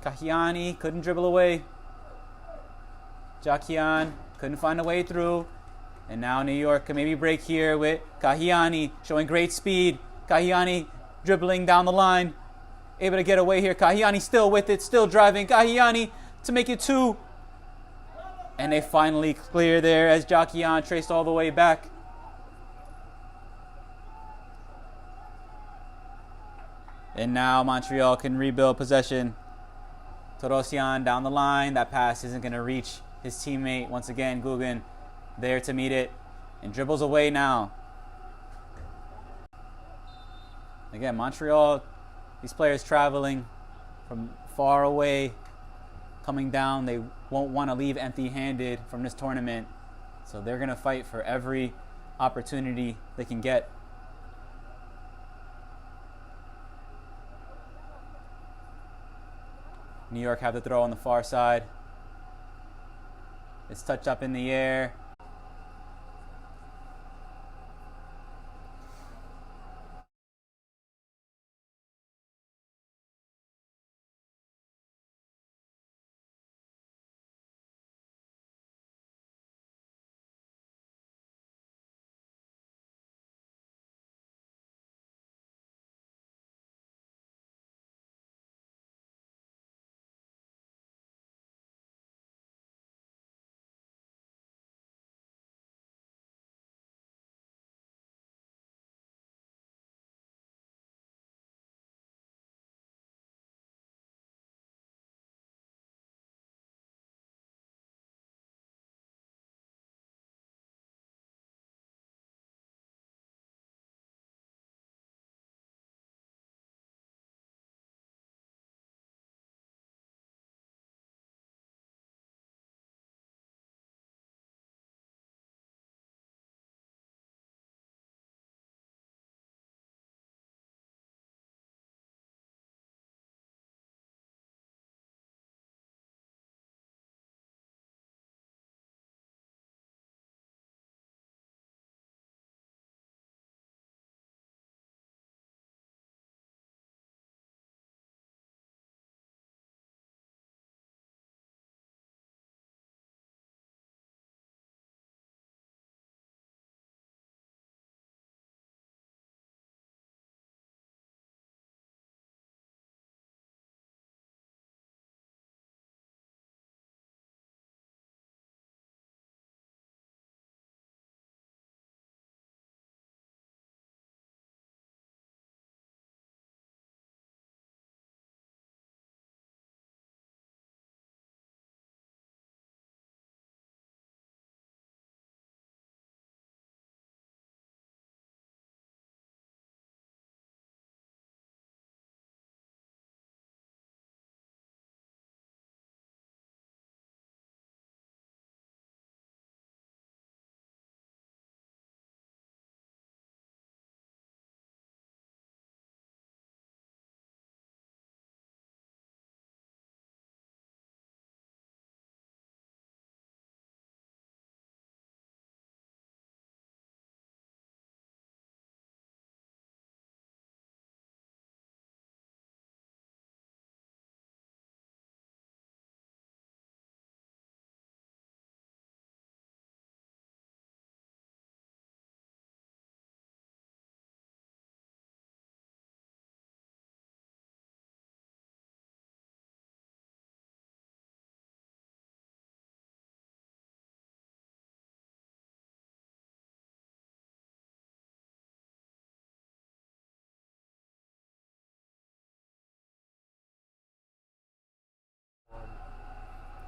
Kahiani couldn't dribble away. Jakian couldn't find a way through. And now New York can maybe break here with Kahiani showing great speed. Kahiani dribbling down the line. Able to get away here. Kahiani still with it, still driving. Kahiani to make it 2. And they finally clear there as Jakian traced all the way back. And now Montreal can rebuild possession. Torosian down the line. That pass isn't going to reach his teammate. Once again, Guggen there to meet it. And dribbles away now. Again, Montreal, these players traveling from far away, coming down. They won't want to leave empty-handed from this tournament. So they're going to fight for every opportunity they can get. New York have the throw on the far side. It's touched up in the air.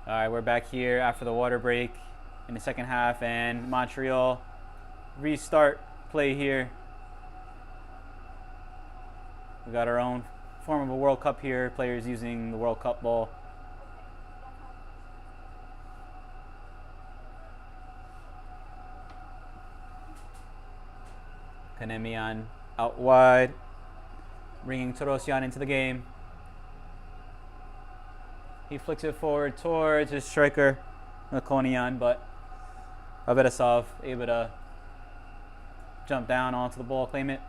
All right, we're back here after the water break in the second half, and Montreal restart play here. We got our own form of a World Cup here, players using the World Cup ball. Kanemian out wide, bringing Torosian into the game. He flicks it forward towards his striker, Melkonian, but Avedasov able to jump down onto the ball, claim it.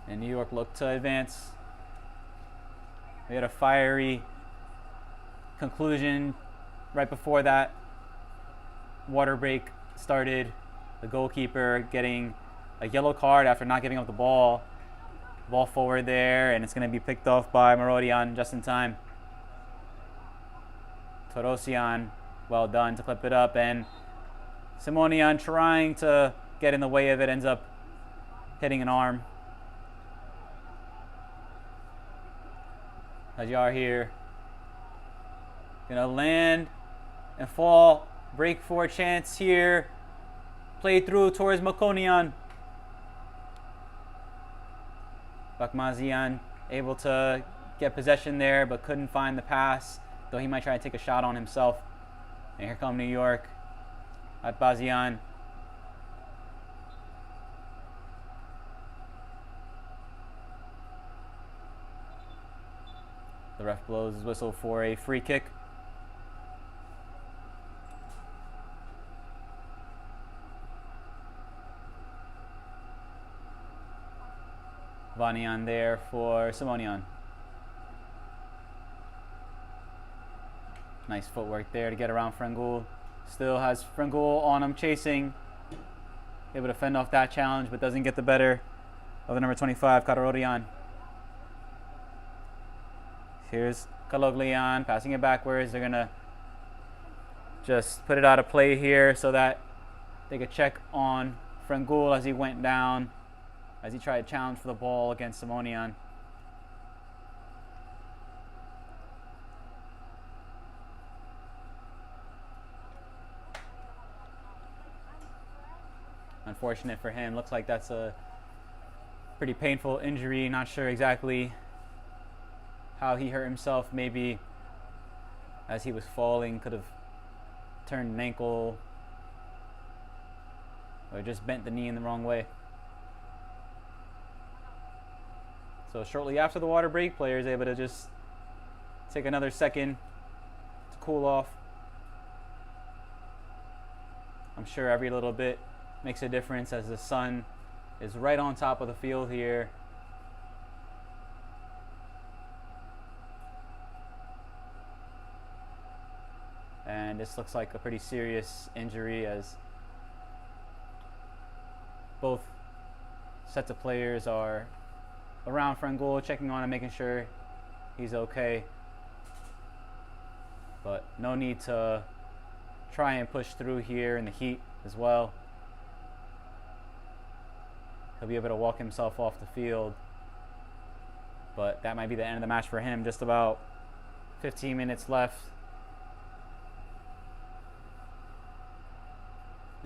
And New York looked to advance. We had a fiery conclusion right before that water break started. The goalkeeper getting a yellow card after not giving up the ball. Ball forward there, and it's going to be picked off by Marodian just in time. Torosian, well done to clip it up, and Simonian trying to get in the way of it, ends up hitting an arm. Hajar here. Gonna land and fall. Break for a chance here. Play through towards Melkonian. Bakmazian able to get possession there, but couldn't find the pass, though he might try to take a shot on himself. And here come New York at Bazian. The ref blows his whistle for a free kick. Vanian there for Simonian. Nice footwork there to get around Frangul. Still has Frangul on him chasing. Able to fend off that challenge, but doesn't get the better of the number 25, Karorodian. Here's Kaloglian passing it backwards. They're going to just put it out of play here so that they could check on Frangul as he went down, as he tried to challenge for the ball against Simonian. Unfortunate for him. Looks like that's a pretty painful injury. Not sure exactly how he hurt himself. Maybe as he was falling, could have turned an ankle or just bent the knee in the wrong way. So shortly after the water break, players able to just take another second to cool off. I'm sure every little bit makes a difference as the sun is right on top of the field here. And this looks like a pretty serious injury, as both sets of players are around Frangul, checking on him, making sure he's okay. But no need to try and push through here in the heat as well. He'll be able to walk himself off the field. But that might be the end of the match for him. Just about 15 minutes left.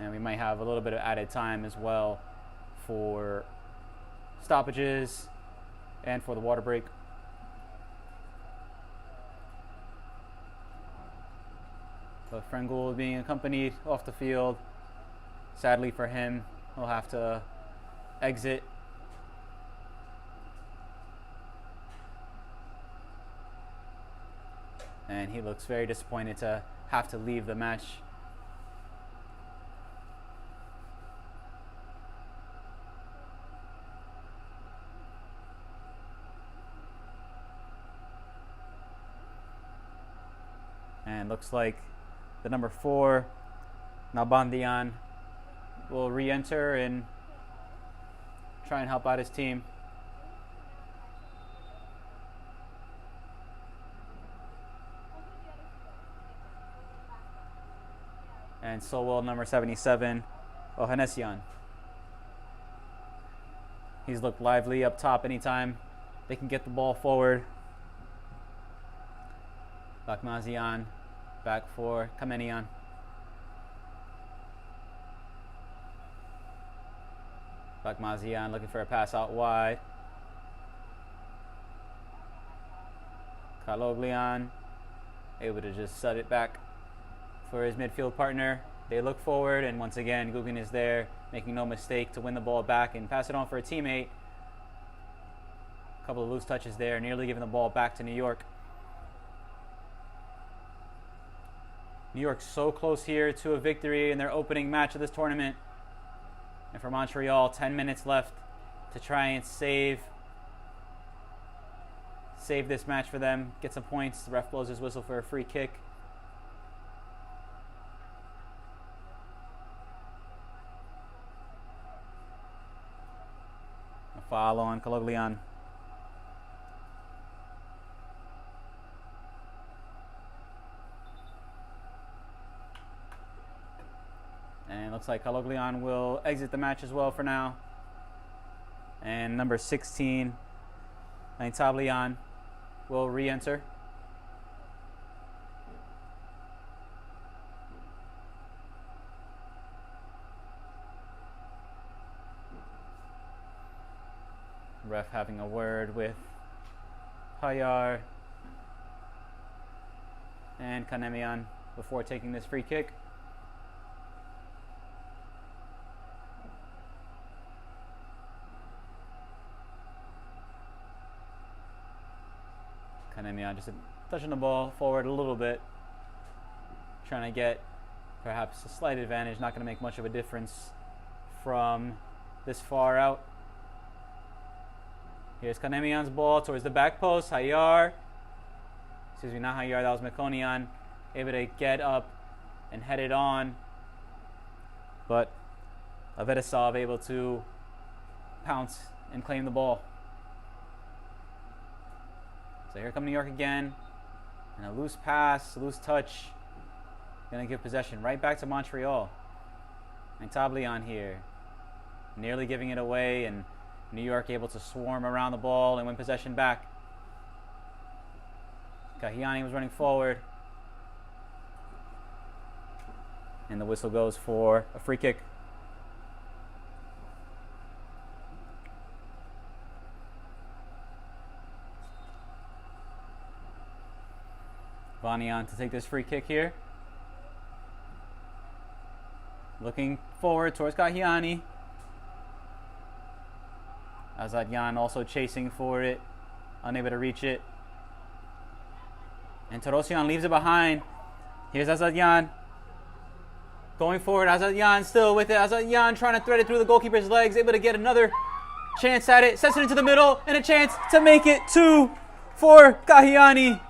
And we might have a little bit of added time as well for stoppages and for the water break. But Frangul being accompanied off the field. Sadly for him, he'll have to exit. And he looks very disappointed to have to leave the match. And looks like the number 4, Nalbandian, will re-enter and try and help out his team. And so will number 77, Ohanesian. He's looked lively up top anytime they can get the ball forward. Bakmazian back for Kamenian. Bakmazian looking for a pass out wide. Kaloglian able to just set it back for his midfield partner. They look forward, and once again, Guggen is there, making no mistake to win the ball back and pass it on for a teammate. A couple of loose touches there, nearly giving the ball back to New York. New York so close here to a victory in their opening match of this tournament. And for Montreal, 10 minutes left to try and save this match for them, get some points. The ref blows his whistle for a free kick. A foul on Kaloglian. And it looks like Kaloglian will exit the match as well for now. And number 16, Tablian, will re-enter. Ref having a word with Hayar and Kanemian before taking this free kick. Kanemian just touching the ball forward a little bit, trying to get perhaps a slight advantage. Not going to make much of a difference from this far out. Here's Kanemian's ball towards the back post. Hayar, excuse me, not Hayar, that was Mekonian, able to get up and head it on, but Avedisov able to pounce and claim the ball. So here come New York again, and a loose pass, loose touch, gonna give possession right back to Montreal. And Tablian here, nearly giving it away, and New York able to swarm around the ball and win possession back. Kahiani was running forward, and the whistle goes for a free kick. Vanian to take this free kick here. Looking forward towards Kahiani. Azadyan also chasing for it, unable to reach it. And Tarosian leaves it behind. Here's Azadyan going forward. Azadyan still with it. Azadyan trying to thread it through the goalkeeper's legs, able to get another chance at it. Sets it into the middle, and a chance to make it 2 for Kahiani.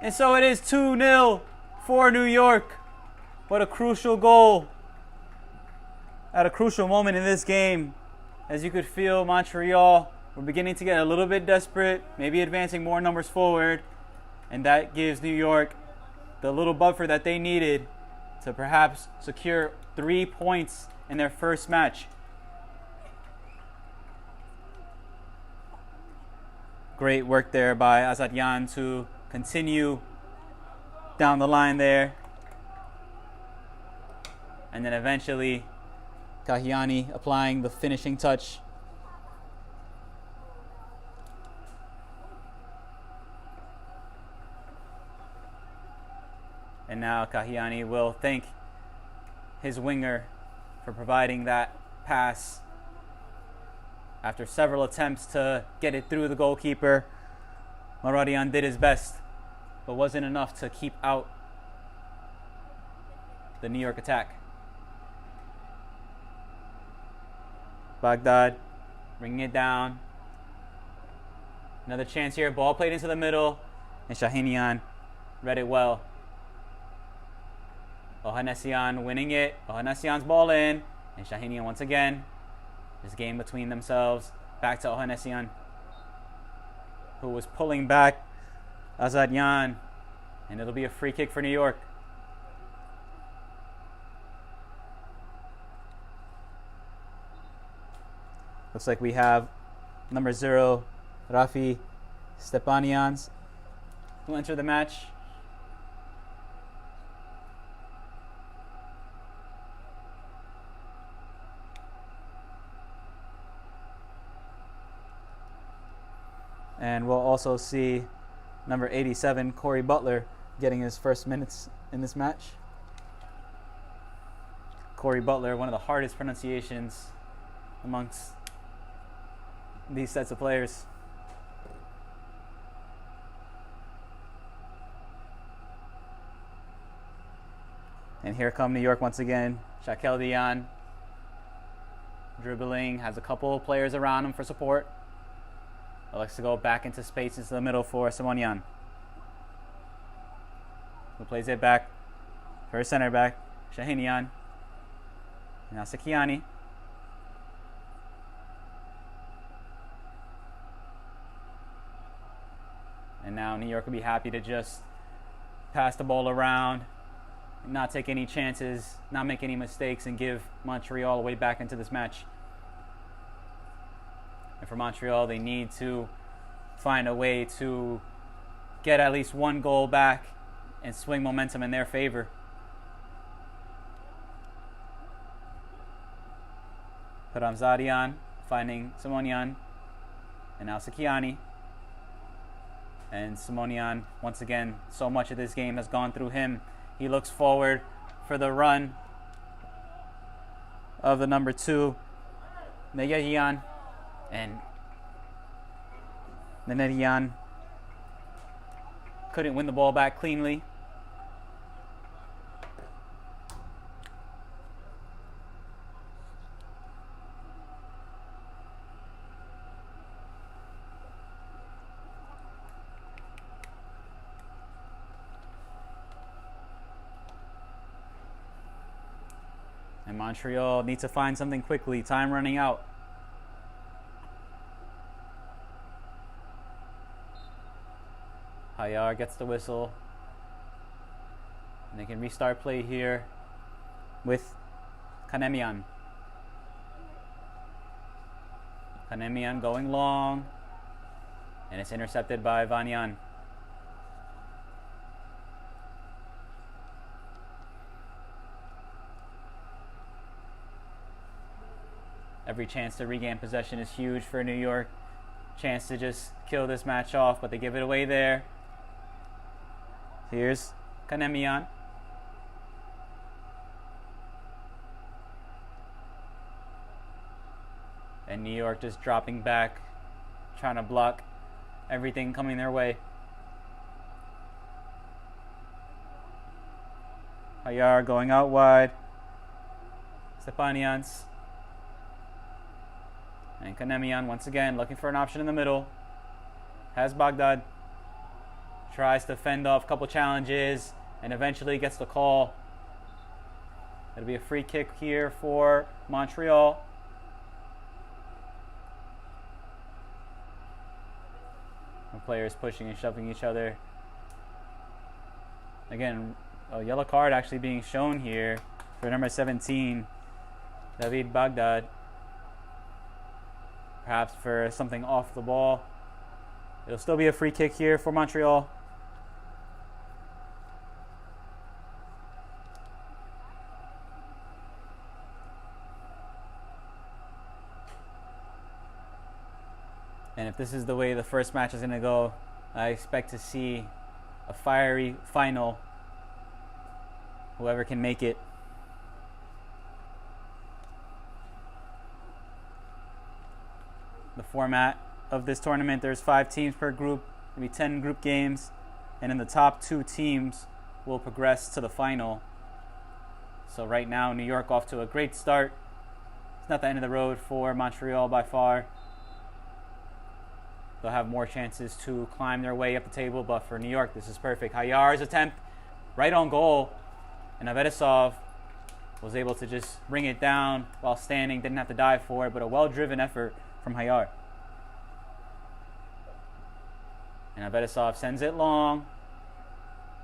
And so it is 2-0 for New York. What a crucial goal at a crucial moment in this game. As you could feel, Montreal were beginning to get a little bit desperate, maybe advancing more numbers forward. And that gives New York the little buffer that they needed to perhaps secure 3 points in their first match. Great work there by Azadyan to continue down the line there. And then eventually Kahiani applying the finishing touch. And now Kahiani will thank his winger for providing that pass after several attempts to get it through the goalkeeper. Maradian did his best, but wasn't enough to keep out the New York attack. Baghdad bringing it down. Another chance here. Ball played into the middle, and Shahinian read it well. Ohanessian winning it. Ohanessian's ball in, and Shahinian once again. This game between themselves. Back to Ohanessian, who was pulling back Azadyan, and it'll be a free kick for New York. Looks like we have number 0, Rafi Stepanians, who enter the match. And we'll also see number 87, Corey Butler, getting his first minutes in this match. Corey Butler, one of the hardest pronunciations amongst these sets of players. And here come New York once again. Shaquille Dion dribbling, has a couple players around him for support. Likes to go back into space into the middle for Simonian, who plays it back for his center back, Shahinian. Now Sekiani. And now New York will be happy to just pass the ball around, not take any chances, not make any mistakes, and give Montreal a way back into this match. And for Montreal, they need to find a way to get at least one goal back and swing momentum in their favor. Ramzadian finding Simonian, and now Sekiani. And Simonian, once again, so much of this game has gone through him. He looks forward for the run of the number 2, Negayan. And Nenedian couldn't win the ball back cleanly. And Montreal needs to find something quickly. Time running out. Hayar gets the whistle. And they can restart play here with Kanemian. Kanemian going long. And it's intercepted by Vanyan. Every chance to regain possession is huge for New York. Chance to just kill this match off, but they give it away there. Here's Kanemian. And New York just dropping back, trying to block everything coming their way. Hayar going out wide. Stepanians. And Kanemian once again looking for an option in the middle. Has Baghdad. Tries to fend off a couple challenges and eventually gets the call. It'll be a free kick here for Montreal. The players pushing and shoving each other. Again, a yellow card actually being shown here for number 17, David Baghdad. Perhaps for something off the ball. It'll still be a free kick here for Montreal. And if this is the way the first match is going to go, I expect to see a fiery final. Whoever can make it. The format of this tournament, there's 5 teams per group. There'll be 10 group games. And in the top 2 teams will progress to the final. So right now, New York off to a great start. It's not the end of the road for Montreal by far. They'll have more chances to climb their way up the table, but for New York, this is perfect. Hayar's attempt right on goal, and Avedisov was able to just bring it down while standing, didn't have to dive for it, but a well-driven effort from Hayar. And Avedisov sends it long,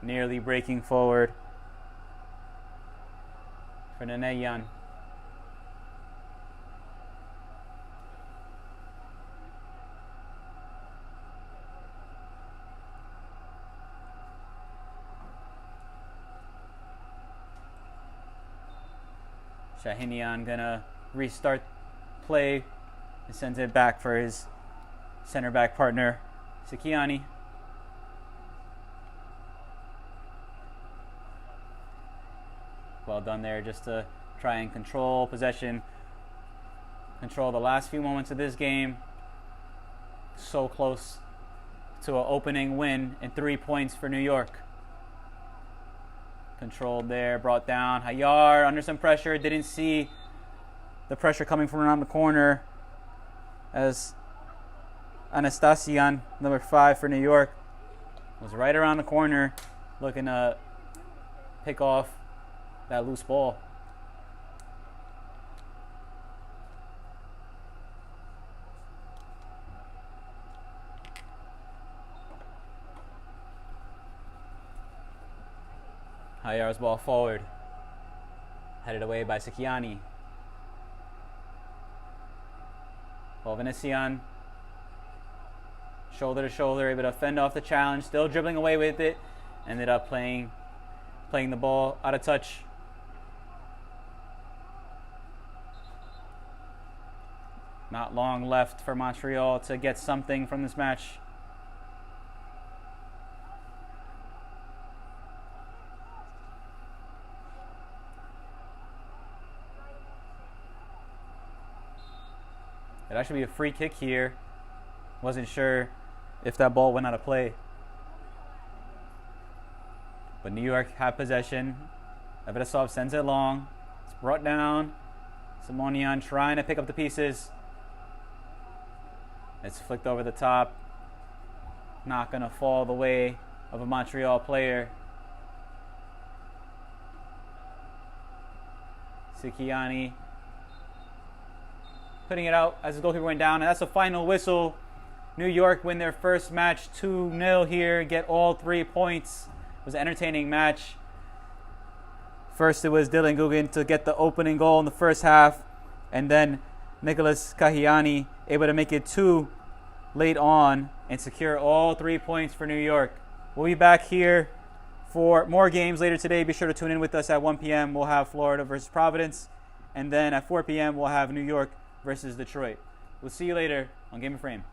nearly breaking forward for Neneyan. Shahinian gonna restart play and sends it back for his center back partner, Sikiani. Well done there, just to try and control possession, control the last few moments of this game. So close to an opening win and 3 points for New York. Controlled there, brought down. Hayar under some pressure, didn't see the pressure coming from around the corner as Navasartian, number 5 for New York, was right around the corner looking to pick off that loose ball. Hayar's ball forward, headed away by Sikiani. Venetian, shoulder to shoulder, able to fend off the challenge, still dribbling away with it. Ended up playing the ball out of touch. Not long left for Montreal to get something from this match. It actually be a free kick here. Wasn't sure if that ball went out of play. But New York have possession. Navasartian sends it long. It's brought down. Simonian trying to pick up the pieces. It's flicked over the top. Not going to fall the way of a Montreal player. Sikiani putting it out as the goalkeeper went down, and that's the final whistle. New York win their first match 2-0 here, get all 3 points. It was an entertaining match. First it was Dylan Guggen to get the opening goal in the first half, and then Nicholas Kahiani able to make it 2 late on and secure all 3 points for New York. We'll be back here for more games later today. Be sure to tune in with us at 1 p.m. We'll have Florida versus Providence, and then at 4 p.m. we'll have New York versus Detroit. We'll see you later on Game of Frame.